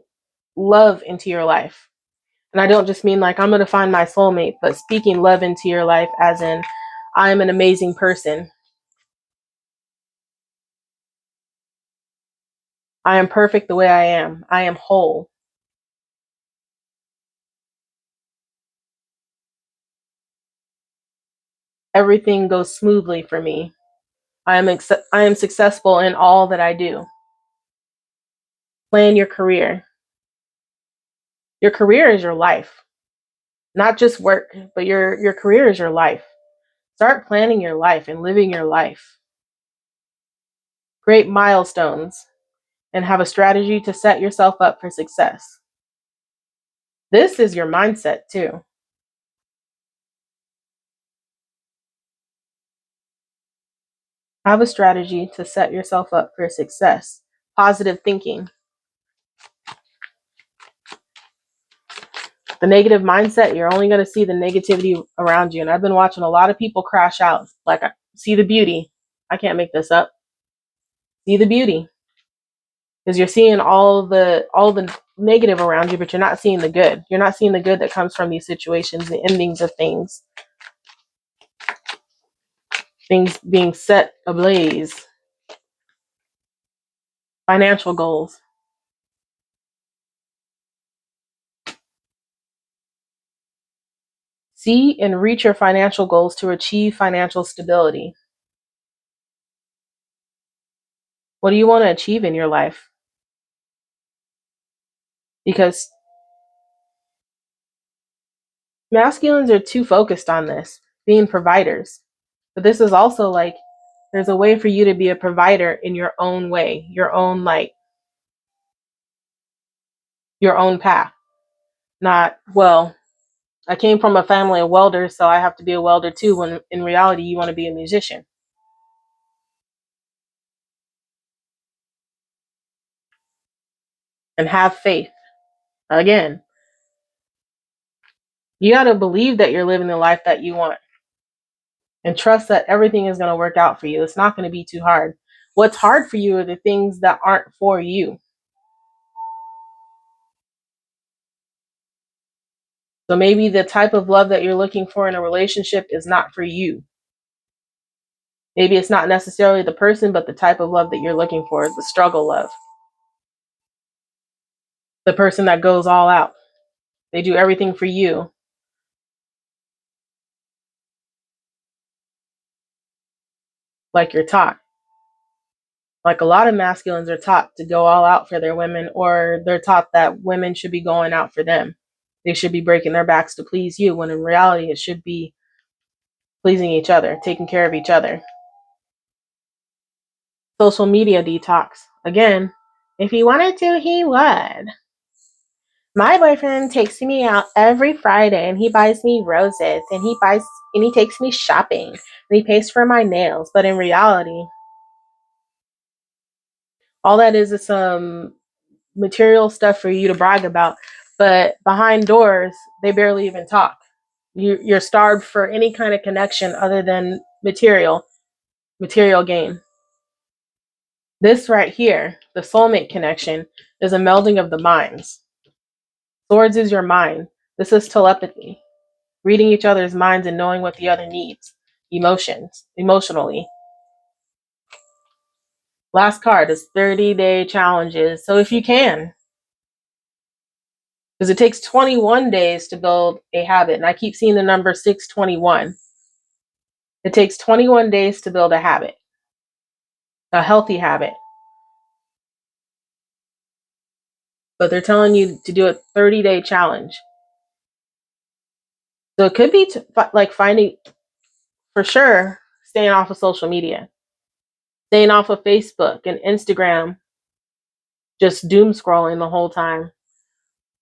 love into your life. And I don't just mean like I'm going to find my soulmate, but speaking love into your life as in I am an amazing person. I am perfect the way I am. I am whole. Everything goes smoothly for me. I am successful in all that I do. Plan your career. Your career is your life. Not just work, but your career is your life. Start planning your life and living your life. Create milestones and have a strategy to set yourself up for success. This is your mindset too. Have a strategy to set yourself up for success. Positive thinking. The negative mindset, you're only going to see the negativity around you. And I've been watching a lot of people crash out. Like, see the beauty. I can't make this up. See the beauty. Because you're seeing all the negative around you, but you're not seeing the good. You're not seeing the good that comes from these situations, the endings of things being set ablaze, financial goals. See and reach your financial goals to achieve financial stability. What do you want to achieve in your life? Because masculines are too focused on this, being providers. But this is also like there's a way for you to be a provider in your own way, your own like your own path. Not, well, I came from a family of welders, so I have to be a welder too, when in reality you want to be a musician. And have faith. Again, you got to believe that you're living the life that you want and trust that everything is going to work out for you. It's not going to be too hard. What's hard for you are the things that aren't for you. So maybe the type of love that you're looking for in a relationship is not for you. Maybe it's not necessarily the person, but the type of love that you're looking for is the struggle love. The person that goes all out. They do everything for you. Like you're taught. Like a lot of masculines are taught to go all out for their women, or they're taught that women should be going out for them. They should be breaking their backs to please you, when in reality it should be pleasing each other, taking care of each other. Social media detox. Again, if he wanted to, he would. My boyfriend takes me out every Friday and he buys me roses and he takes me shopping and he pays for my nails. But in reality, all that is some material stuff for you to brag about. But behind doors, they barely even talk. You're starved for any kind of connection other than material gain. This right here, the soulmate connection, is a melding of the minds. Swords is your mind. This is telepathy, reading each other's minds and knowing what the other needs, emotionally. Last card is 30-day challenges. So if you can, because it takes 21 days to build a habit, and I keep seeing the number 621. It takes 21 days to build a habit, a healthy habit. But they're telling you to do a 30-day challenge. So it could be like finding, for sure, staying off of social media, staying off of Facebook and Instagram, just doom scrolling the whole time,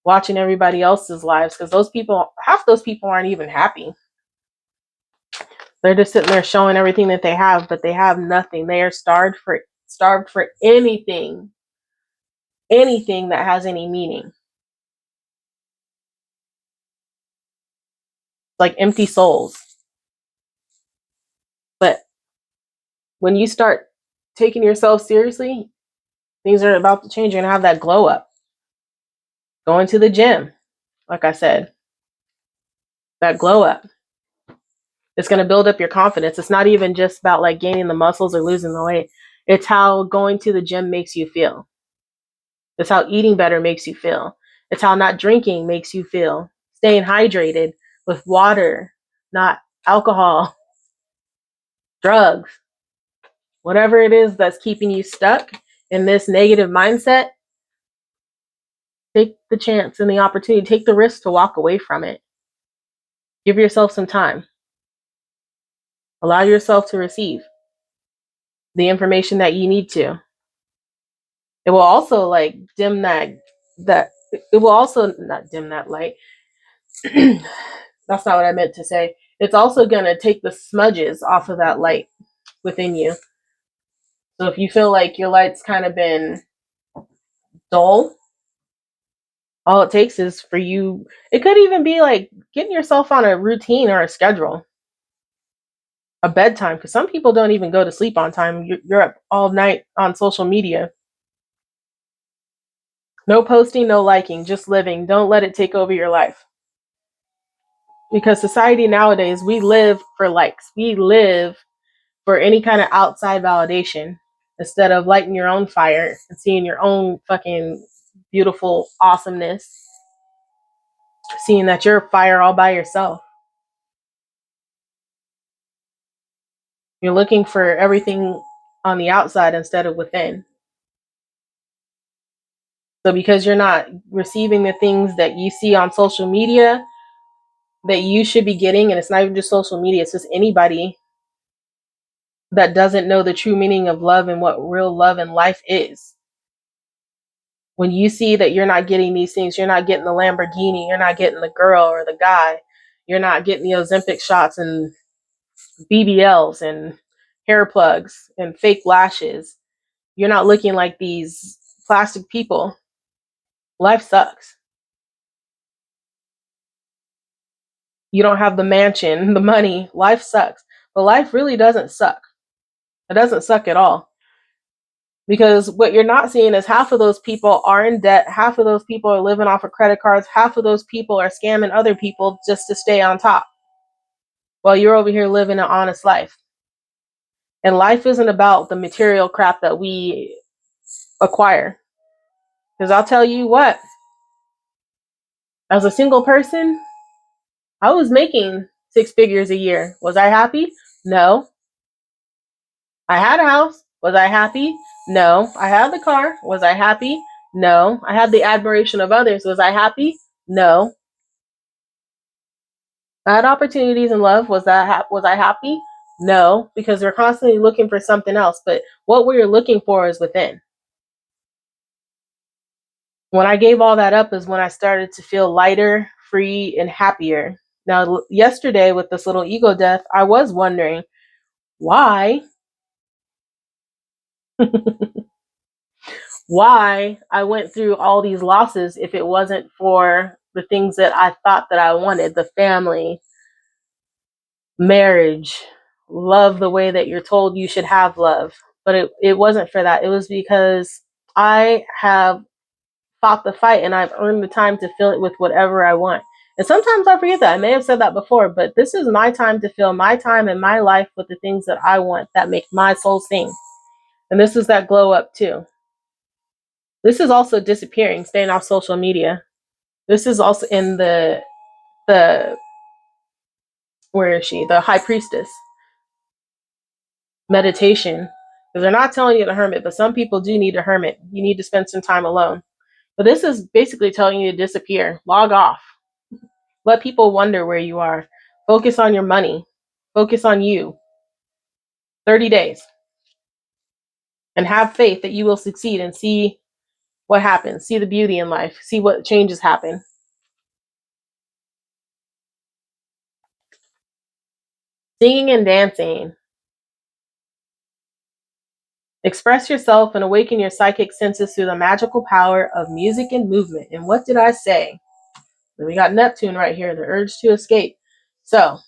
watching everybody else's lives, because those people, half those people aren't even happy. They're just sitting there showing everything that they have, but they have nothing. They are starved for anything that has any meaning. Like empty souls. But when you start taking yourself seriously, things are about to change. You're gonna have that glow up. Going to the gym, like I said, that glow up. It's gonna build up your confidence. It's not even just about like gaining the muscles or losing the weight. It's how going to the gym makes you feel. It's how eating better makes you feel. It's how not drinking makes you feel. Staying hydrated with water, not alcohol, drugs, whatever it is that's keeping you stuck in this negative mindset, take the chance and the opportunity, take the risk to walk away from it. Give yourself some time. Allow yourself to receive the information that you need to. It will also like dim that it will also not dim that light. That's not what I meant to say. It's also going to take the smudges off of that light within you. So if you feel like your light's kind of been dull, all it takes is for you, it could even be like getting yourself on a routine or a schedule, a bedtime, because some people don't even go to sleep on time. You're up all night on social media. No posting, no liking, just living. Don't let it take over your life. Because society nowadays, we live for likes. We live for any kind of outside validation instead of lighting your own fire and seeing your own fucking beautiful awesomeness, seeing that you're fire all by yourself. You're looking for everything on the outside instead of within. So because you're not receiving the things that you see on social media that you should be getting, and it's not even just social media, it's just anybody that doesn't know the true meaning of love and what real love and life is. When you see that you're not getting these things, you're not getting the Lamborghini, you're not getting the girl or the guy, you're not getting the Ozempic shots and BBLs and hair plugs and fake lashes, you're not looking like these plastic people. Life sucks. You don't have the mansion, the money. Life sucks. But life really doesn't suck. It doesn't suck at all. Because what you're not seeing is half of those people are in debt, half of those people are living off of credit cards, half of those people are scamming other people just to stay on top, while you're over here living an honest life. And life isn't about the material crap that we acquire. Because I'll tell you what, as a single person, I was making 6 figures a year. Was I happy? No. I had a house. Was I happy? No. I had the car. Was I happy? No. I had the admiration of others. Was I happy? No. I had opportunities in love. Was I happy? No, because we're constantly looking for something else. But what we're looking for is within. When I gave all that up is when I started to feel lighter, free, and happier. Now, yesterday with this little ego death, I was wondering why why I went through all these losses if it wasn't for the things that I thought that I wanted, the family, marriage, love the way that you're told you should have love. But it wasn't for that. It was because I have fought the fight and I've earned the time to fill it with whatever I want. And sometimes I forget that. I may have said that before, but this is my time to fill my time and my life with the things that I want that make my soul sing. And this is that glow up too. This is also disappearing, staying off social media. This is also in the where is she? The high priestess meditation. Because they're not telling you to hermit, but some people do need a hermit. You need to spend some time alone. But this is basically telling you to disappear, log off, let people wonder where you are, focus on your money, focus on you. 30 days. And have faith that you will succeed and see what happens, see the beauty in life, see what changes happen. Singing and dancing. Express yourself and awaken your psychic senses through the magical power of music and movement. And what did I say? We got Neptune right here, the urge to escape. So,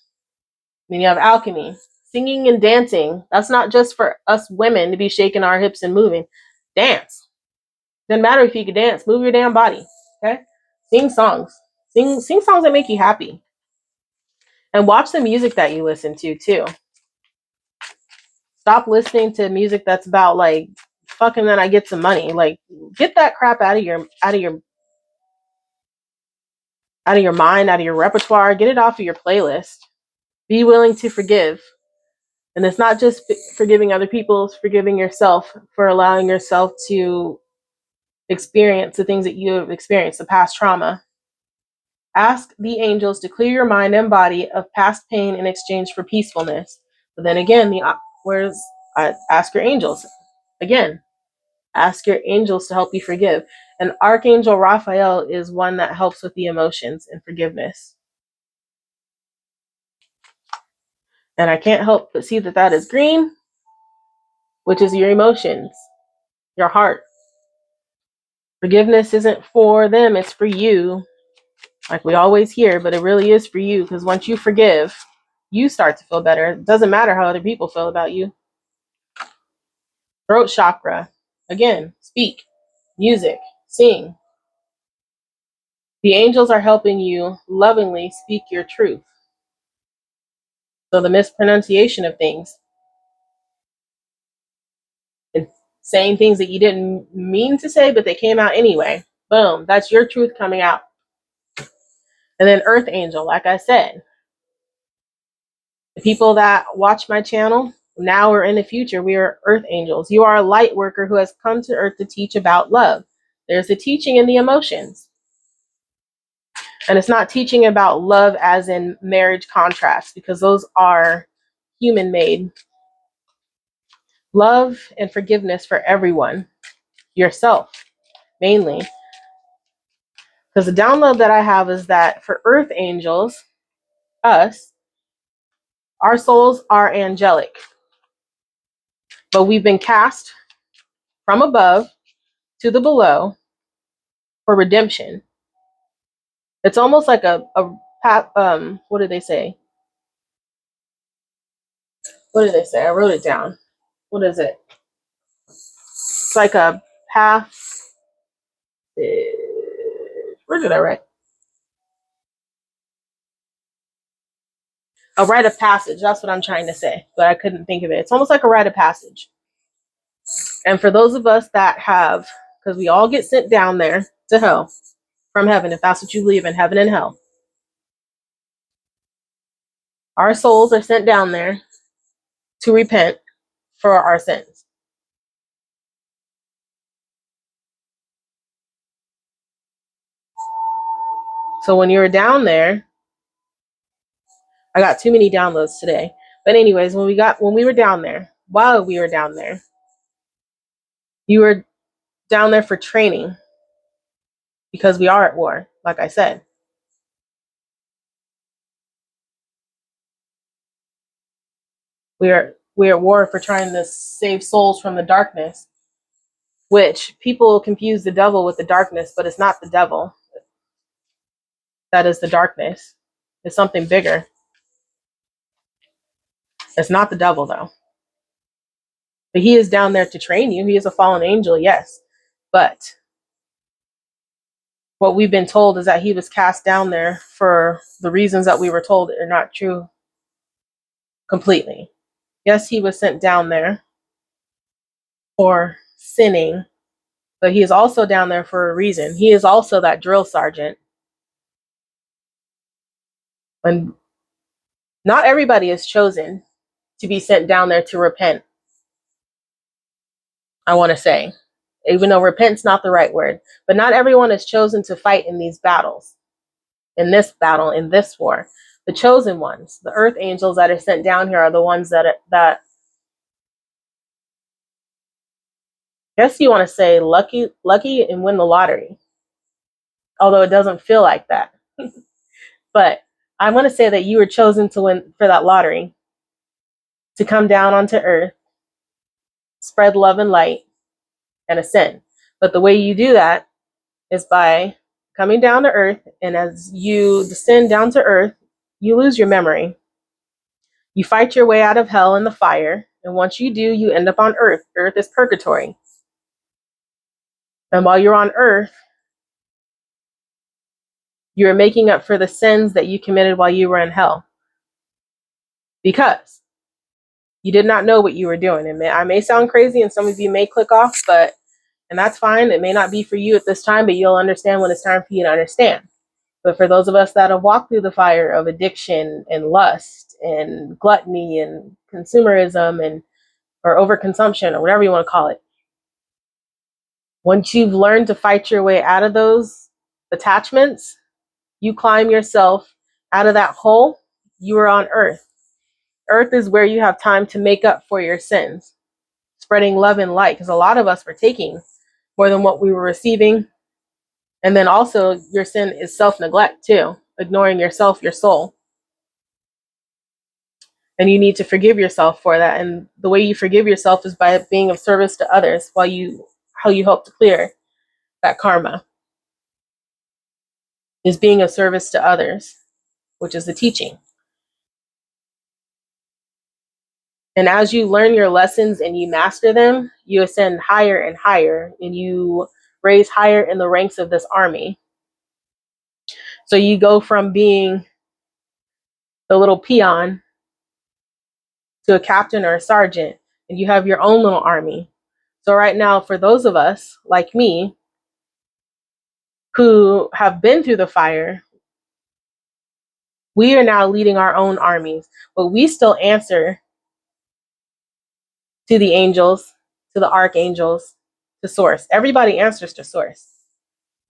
then you have alchemy. Singing and dancing. That's not just for us women to be shaking our hips and moving. Dance. Doesn't matter if you can dance. Move your damn body. Okay? Sing songs. Sing songs that make you happy. And watch the music that you listen to too. Stop listening to music that's about like fucking then I get some money. Like get that crap out of your mind, out of your repertoire. Get it off of your playlist. Be willing to forgive. And it's not just forgiving other people, it's forgiving yourself for allowing yourself to experience the things that you have experienced, the past trauma. Ask the angels to clear your mind and body of past pain in exchange for peacefulness. But then again, ask your angels. Again, ask your angels to help you forgive. And Archangel Raphael is one that helps with the emotions and forgiveness. And I can't help but see that that is green, which is your emotions, your heart. Forgiveness isn't for them, it's for you. Like we always hear, but it really is for you because once you forgive, you start to feel better. It doesn't matter how other people feel about you. Throat chakra. Again, speak, music, sing. The angels are helping you lovingly speak your truth. So the mispronunciation of things and saying things that you didn't mean to say, but they came out anyway. Boom, that's your truth coming out. And then Earth Angel, like I said, the people that watch my channel now or in the future, we are Earth Angels. You are a light worker who has come to Earth to teach about love. There's the teaching in the emotions. And it's not teaching about love as in marriage contracts, because those are human made. Love and forgiveness for everyone, yourself mainly. Because the download that I have is that for Earth Angels, us, our souls are angelic, but we've been cast from above to the below for redemption. It's almost like what did they say? What did they say? I wrote it down. What is it? It's like a path. Where did I write? A rite of passage. That's what I'm trying to say, but I couldn't think of it. It's almost like a rite of passage. And for those of us that have, because we all get sent down there to hell from heaven, if that's what you believe in, heaven and hell. Our souls are sent down there to repent for our sins. So when you're down there, I got too many downloads today. But anyways, when we were down there, while we were down there, you were down there for training because we are at war, like I said. We are at war for trying to save souls from the darkness, which people confuse the devil with the darkness, but it's not the devil. That is the darkness. It's something bigger. It's not the devil though. But he is down there to train you. He is a fallen angel, yes. But what we've been told is that he was cast down there for the reasons that we were told are not true completely. Yes, he was sent down there for sinning, but he is also down there for a reason. He is also that drill sergeant. And not everybody is chosen to be sent down there to repent, I want to say. Even though repent's not the right word. But not everyone is chosen to fight in these battles. In this battle, in this war. The chosen ones, the earth angels that are sent down here are the ones that I guess you want to say lucky and win the lottery. Although it doesn't feel like that. But I want to say that you were chosen to win for that lottery, to come down onto earth, spread love and light, and ascend. But the way you do that is by coming down to earth, and as you descend down to earth, you lose your memory. You fight your way out of hell in the fire, and once you do, you end up on earth. Earth is purgatory. And while you're on earth, you're making up for the sins that you committed while you were in hell. Because you did not know what you were doing. I may sound crazy and some of you may click off, and that's fine. It may not be for you at this time, but you'll understand when it's time for you to understand. But for those of us that have walked through the fire of addiction and lust and gluttony and consumerism or overconsumption or whatever you want to call it, once you've learned to fight your way out of those attachments, you climb yourself out of that hole, you are on earth. Earth is where you have time to make up for your sins, spreading love and light, because a lot of us were taking more than what we were receiving. And then also your sin is self-neglect too, ignoring yourself, your soul. And you need to forgive yourself for that. And the way you forgive yourself is by being of service to others how you help to clear that karma is being of service to others, which is the teaching. And as you learn your lessons and you master them, you ascend higher and higher, and you raise higher in the ranks of this army. So you go from being the little peon to a captain or a sergeant, and you have your own little army. So right now, for those of us like me who have been through the fire, we are now leading our own armies, but we still answer to the angels, to the archangels, to Source. Everybody answers to Source.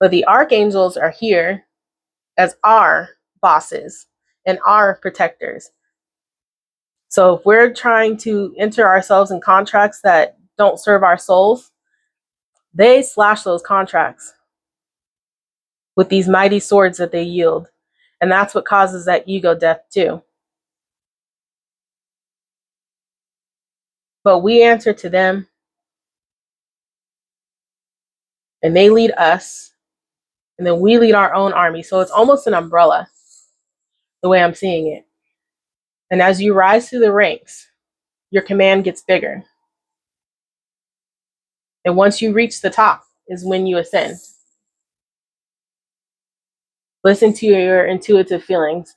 But the archangels are here as our bosses and our protectors. So if we're trying to enter ourselves in contracts that don't serve our souls, they slash those contracts with these mighty swords that they yield. And that's what causes that ego death too. But we answer to them, and they lead us, and then we lead our own army. So it's almost an umbrella, the way I'm seeing it. And as you rise through the ranks, your command gets bigger. And once you reach the top is when you ascend. Listen to your intuitive feelings.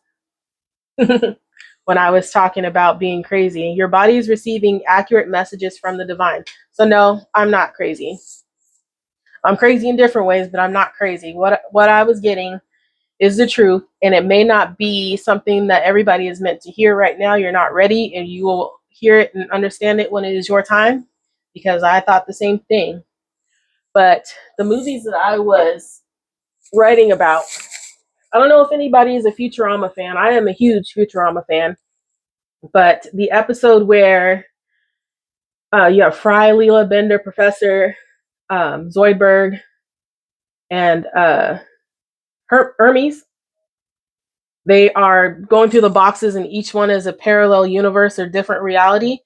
When I was talking about being crazy, your body is receiving accurate messages from the divine. So no, I'm not crazy. I'm crazy in different ways, but I'm not crazy. What I was getting is the truth, and it may not be something that everybody is meant to hear right now. You're not ready, and you will hear it and understand it when it is your time, because I thought the same thing. But the movies that I was writing about, I don't know if anybody is a Futurama fan. I am a huge Futurama fan. But the episode where you have Fry, Leela, Bender, Professor Zoidberg, and Hermes, they are going through the boxes, and each one is a parallel universe or different reality.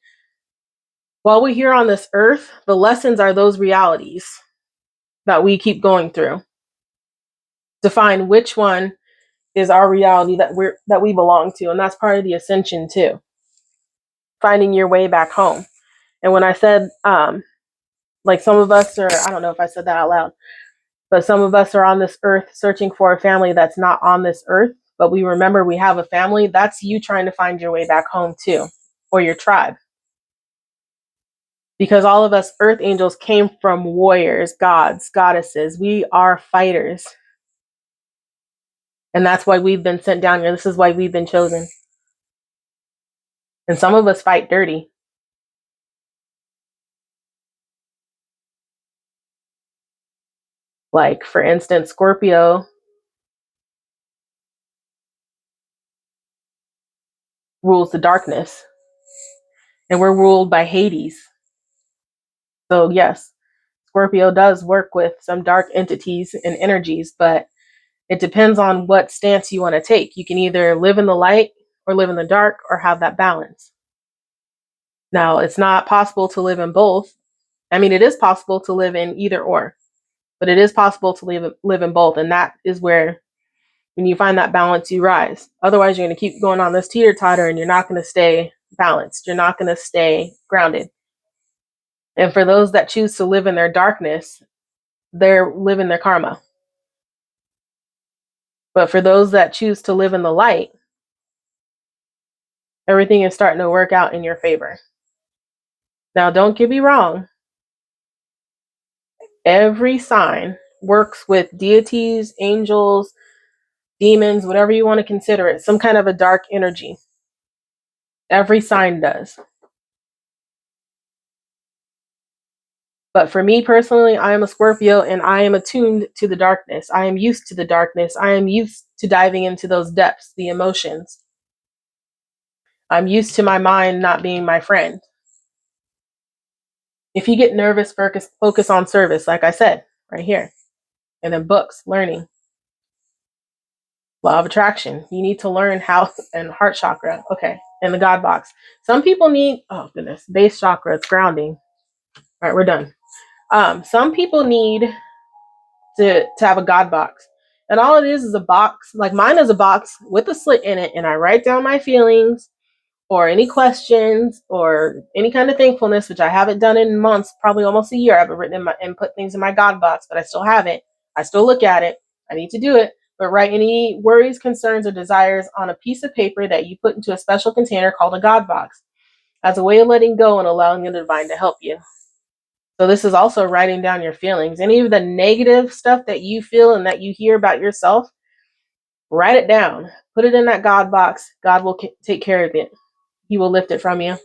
While we're here on this earth, the lessons are those realities that we keep going through to find which one is our reality that we belong to. And that's part of the ascension too. Finding your way back home. And when I said like some of us are, I don't know if I said that out loud, but some of us are on this earth searching for a family that's not on this earth, but we remember we have a family. That's you trying to find your way back home too, or your tribe. Because all of us earth angels came from warriors, gods, goddesses. We are fighters. And that's why we've been sent down here. This is why we've been chosen. And some of us fight dirty. Like, for instance, Scorpio rules the darkness. And we're ruled by Hades. So, yes, Scorpio does work with some dark entities and energies, but it depends on what stance you want to take. You can either live in the light or live in the dark or have that balance. Now, it's not possible to live in both. I mean, it is possible to live in either or, but it is possible to live in both. And that is where, when you find that balance, you rise. Otherwise, you're going to keep going on this teeter totter and you're not going to stay balanced. You're not going to stay grounded. And for those that choose to live in their darkness, they're living their karma. But for those that choose to live in the light, everything is starting to work out in your favor. Now, don't get me wrong. Every sign works with deities, angels, demons, whatever you want to consider it, some kind of a dark energy. Every sign does. But for me personally, I am a Scorpio and I am attuned to the darkness. I am used to the darkness. I am used to diving into those depths, the emotions. I'm used to my mind not being my friend. If you get nervous, focus on service, like I said, right here. And then books, learning. Law of attraction. You need to learn how, and heart chakra. Okay. And the God box. Some people need, oh goodness, base chakra. It's grounding. All right, we're done. Some people need to have a God box. And all it is a box. Like mine is a box with a slit in it. And I write down my feelings or any questions or any kind of thankfulness, which I haven't done in months, probably almost a year. I haven't written and put things in my God box, but I still have it. I still look at it. I need to do it. But write any worries, concerns, or desires on a piece of paper that you put into a special container called a God box as a way of letting go and allowing the divine to help you. So this is also writing down your feelings. Any of the negative stuff that you feel and that you hear about yourself, write it down. Put it in that God box. God will take care of it. He will lift it from you.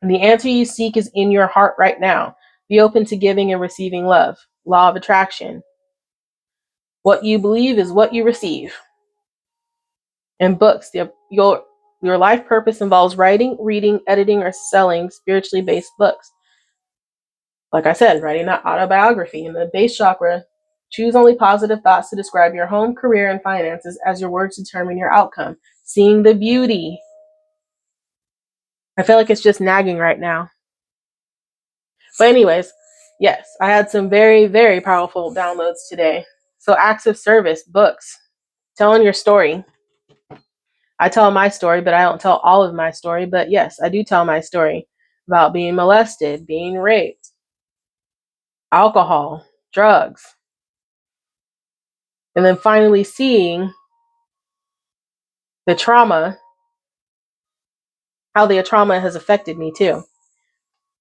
And the answer you seek is in your heart right now. Be open to giving and receiving love. Law of attraction. What you believe is what you receive. And books. Your life purpose involves writing, reading, editing, or selling spiritually based books. Like I said, writing that autobiography. In the base chakra, choose only positive thoughts to describe your home, career, and finances as your words determine your outcome. Seeing the beauty. I feel like it's just nagging right now. But anyways, yes, I had some very, very powerful downloads today. So acts of service, books, telling your story. I tell my story, but I don't tell all of my story. But yes, I do tell my story about being molested, being raped, alcohol, drugs. And then finally seeing the trauma, how the trauma has affected me too.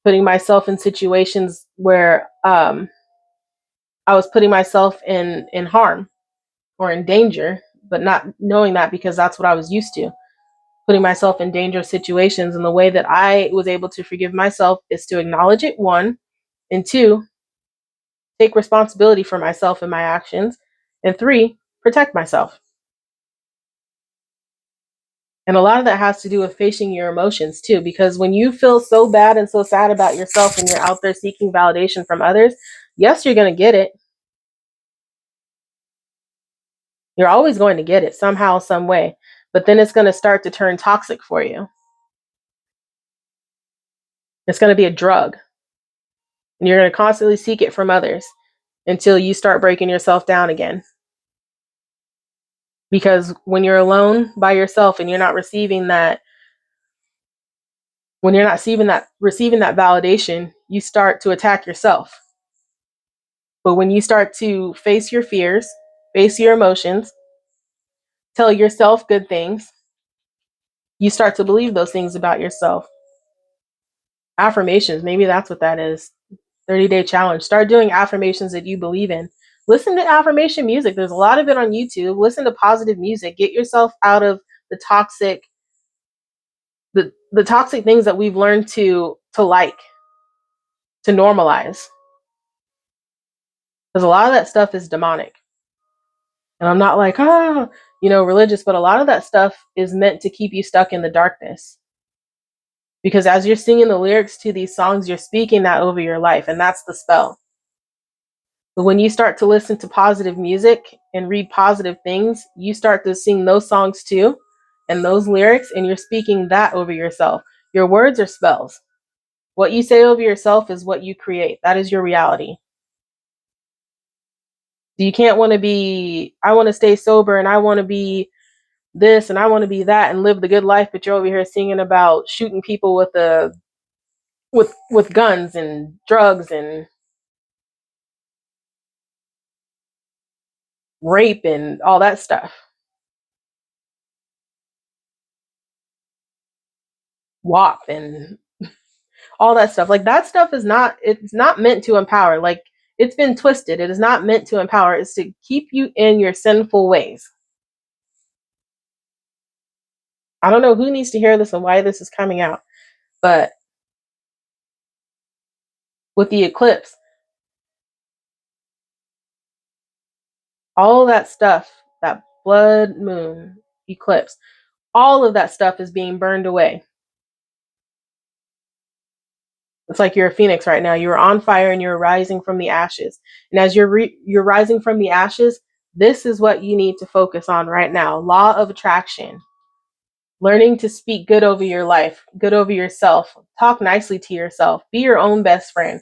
Putting myself in situations where I was putting myself in harm or in danger, but not knowing that because that's what I was used to. Putting myself in dangerous situations. And the way that I was able to forgive myself is to acknowledge it, one, and two, take responsibility for myself and my actions, and three, protect myself. And a lot of that has to do with facing your emotions too, because when you feel so bad and so sad about yourself and you're out there seeking validation from others, yes, you're going to get it. You're always going to get it somehow, some way, but then it's going to start to turn toxic for you. It's going to be a drug. And you're going to constantly seek it from others until you start breaking yourself down again. Because when you're alone by yourself and you're not receiving that, when you're not receiving that validation, you start to attack yourself. But when you start to face your fears, face your emotions, tell yourself good things, you start to believe those things about yourself. Affirmations, maybe that's what that is. 30-day challenge. Start doing affirmations that you believe in. Listen to affirmation music. There's a lot of it on YouTube. Listen to positive music. Get yourself out of the toxic the toxic things that we've learned to like, to normalize. Because a lot of that stuff is demonic. And I'm not like, religious, but a lot of that stuff is meant to keep you stuck in the darkness. Because as you're singing the lyrics to these songs, you're speaking that over your life, and that's the spell. But when you start to listen to positive music and read positive things, you start to sing those songs too, and those lyrics, and you're speaking that over yourself. Your words are spells. What you say over yourself is what you create. That is your reality. You can't want to be, I want to stay sober and I want to be this and I want to be that and live the good life, but you're over here singing about shooting people with guns and drugs and rape and all that stuff. WAP and all that stuff. Like that stuff it's not meant to empower. Like it's been twisted. It is not meant to empower. It's to keep you in your sinful ways. I don't know who needs to hear this and why this is coming out, but with the eclipse, all that stuff, that blood moon eclipse, all of that stuff is being burned away. It's like you're a phoenix right now. You're on fire and you're rising from the ashes. And as you're rising from the ashes, this is what you need to focus on right now. Law of attraction. Learning to speak good over your life, good over yourself. Talk nicely to yourself. Be your own best friend.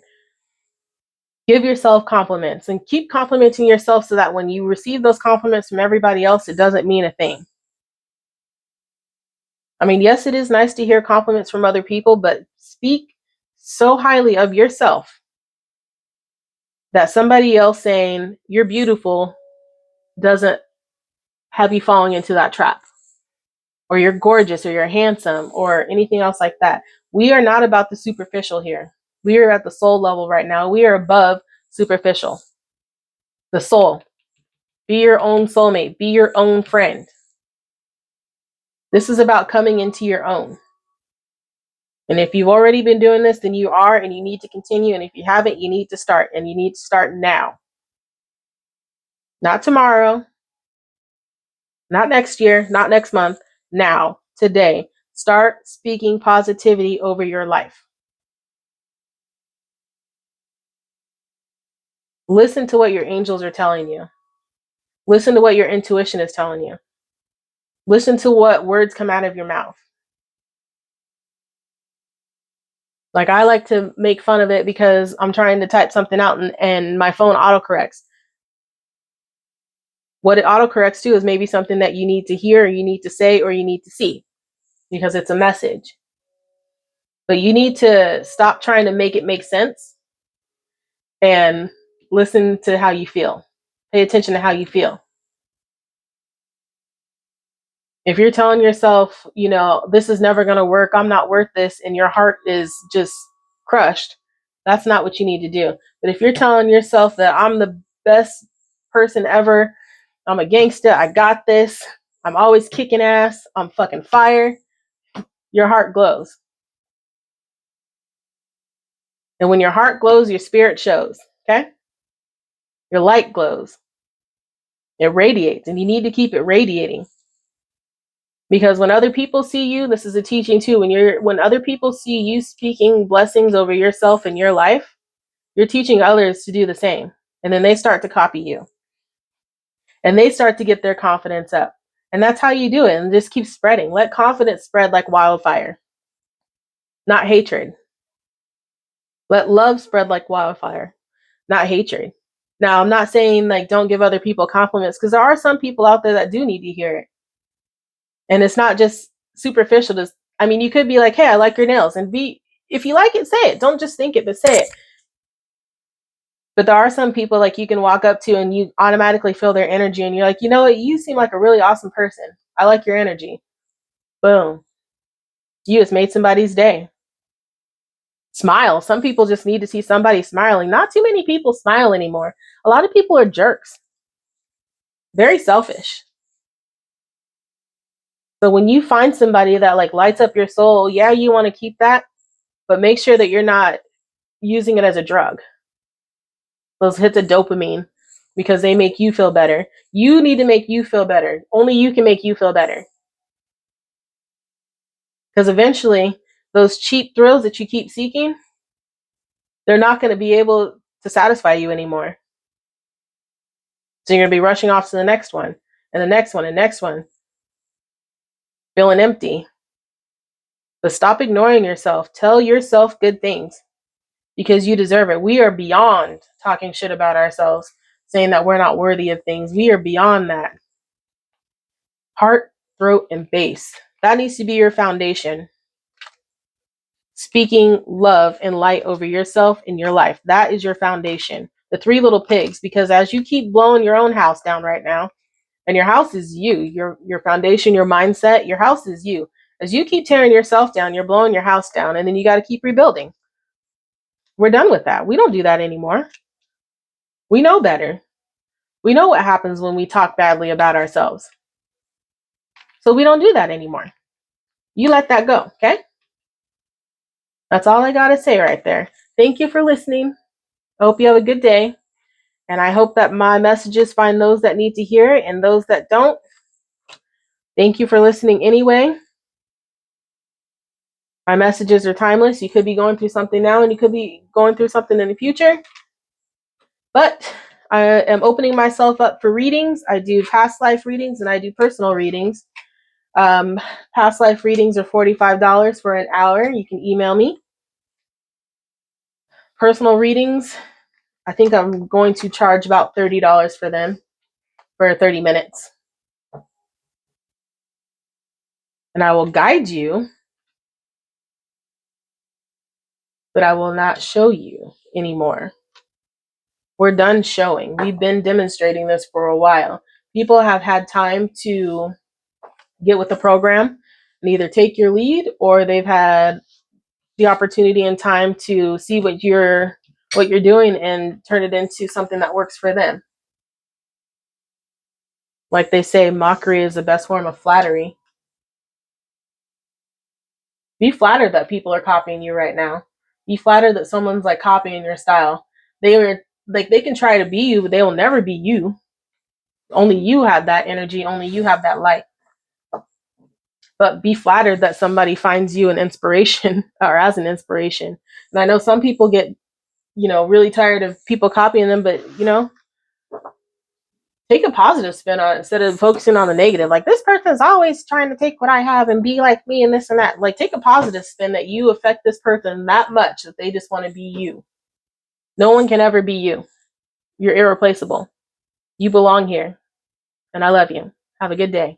Give yourself compliments and keep complimenting yourself so that when you receive those compliments from everybody else, it doesn't mean a thing. I mean, yes, it is nice to hear compliments from other people, but speak so highly of yourself that somebody else saying you're beautiful doesn't have you falling into that trap, or you're gorgeous, or you're handsome, or anything else like that. We are not about the superficial here. We are at the soul level right now. We are above superficial. The soul. Be your own soulmate. Be your own friend. This is about coming into your own. And if you've already been doing this, then you are, and you need to continue. And if you haven't, you need to start, and you need to start now. Not tomorrow, not next year, not next month, now, today. Start speaking positivity over your life. Listen to what your angels are telling you. Listen to what your intuition is telling you. Listen to what words come out of your mouth. Like I like to make fun of it because I'm trying to type something out and my phone autocorrects. What it autocorrects to is maybe something that you need to hear, or you need to say, or you need to see, because it's a message. But you need to stop trying to make it make sense and listen to how you feel. Pay attention to how you feel. If you're telling yourself, this is never going to work, I'm not worth this, and your heart is just crushed, that's not what you need to do. But if you're telling yourself that I'm the best person ever, I'm a gangster, I got this, I'm always kicking ass, I'm fucking fire, your heart glows. And when your heart glows, your spirit shows, okay? Your light glows. It radiates, and you need to keep it radiating. Because when other people see you, this is a teaching too, when other people see you speaking blessings over yourself and your life, you're teaching others to do the same. And then they start to copy you. And they start to get their confidence up. And that's how you do it. And just keep spreading. Let confidence spread like wildfire, not hatred. Let love spread like wildfire, not hatred. Now, I'm not saying like don't give other people compliments, because there are some people out there that do need to hear it. And it's not just superficial. You could be like, hey, I like your nails. And if you like it, say it. Don't just think it, but say it. But there are some people like you can walk up to and you automatically feel their energy. And you're like, you know what? You seem like a really awesome person. I like your energy. Boom. You just made somebody's day. Smile. Some people just need to see somebody smiling. Not too many people smile anymore. A lot of people are jerks. Very selfish. So when you find somebody that like lights up your soul, yeah, you want to keep that, but make sure that you're not using it as a drug. Those hits of dopamine, because they make you feel better. You need to make you feel better. Only you can make you feel better. Because eventually, those cheap thrills that you keep seeking, they're not going to be able to satisfy you anymore. So you're going to be rushing off to the next one, and the next one, and next one, feeling empty. But stop ignoring yourself. Tell yourself good things because you deserve it. We are beyond talking shit about ourselves, saying that we're not worthy of things. We are beyond that. Heart, throat, and base. That needs to be your foundation. Speaking love and light over yourself in your life. That is your foundation. The three little pigs, because as you keep blowing your own house down right now, and your house is you, your foundation, your mindset, your house is you. As you keep tearing yourself down, you're blowing your house down, and then you got to keep rebuilding. We're done with that. We don't do that anymore. We know better. We know what happens when we talk badly about ourselves. So we don't do that anymore. You let that go, okay? That's all I got to say right there. Thank you for listening. I hope you have a good day. And I hope that my messages find those that need to hear it, and those that don't, thank you for listening anyway. My messages are timeless. You could be going through something now, and you could be going through something in the future. But I am opening myself up for readings. I do past life readings and I do personal readings. Past life readings are $45 for an hour. You can email me. Personal readings, I think I'm going to charge about $30 for them for 30 minutes. And I will guide you, but I will not show you anymore. We're done showing. We've been demonstrating this for a while. People have had time to get with the program and either take your lead, or they've had the opportunity and time to see what you're doing and turn it into something that works for them. Like they say, mockery is the best form of flattery. Be flattered that people are copying you right now. Be flattered that someone's like copying your style. They can try to be you, but they will never be you. Only you have that energy. Only you have that light. But be flattered that somebody finds you an inspiration or as an inspiration. And I know some people get, really tired of people copying them, but take a positive spin on it instead of focusing on the negative. Like, this person's always trying to take what I have and be like me and this and that. Like, take a positive spin that you affect this person that much that they just want to be you. No one can ever be you. You're irreplaceable. You belong here. And I love you. Have a good day.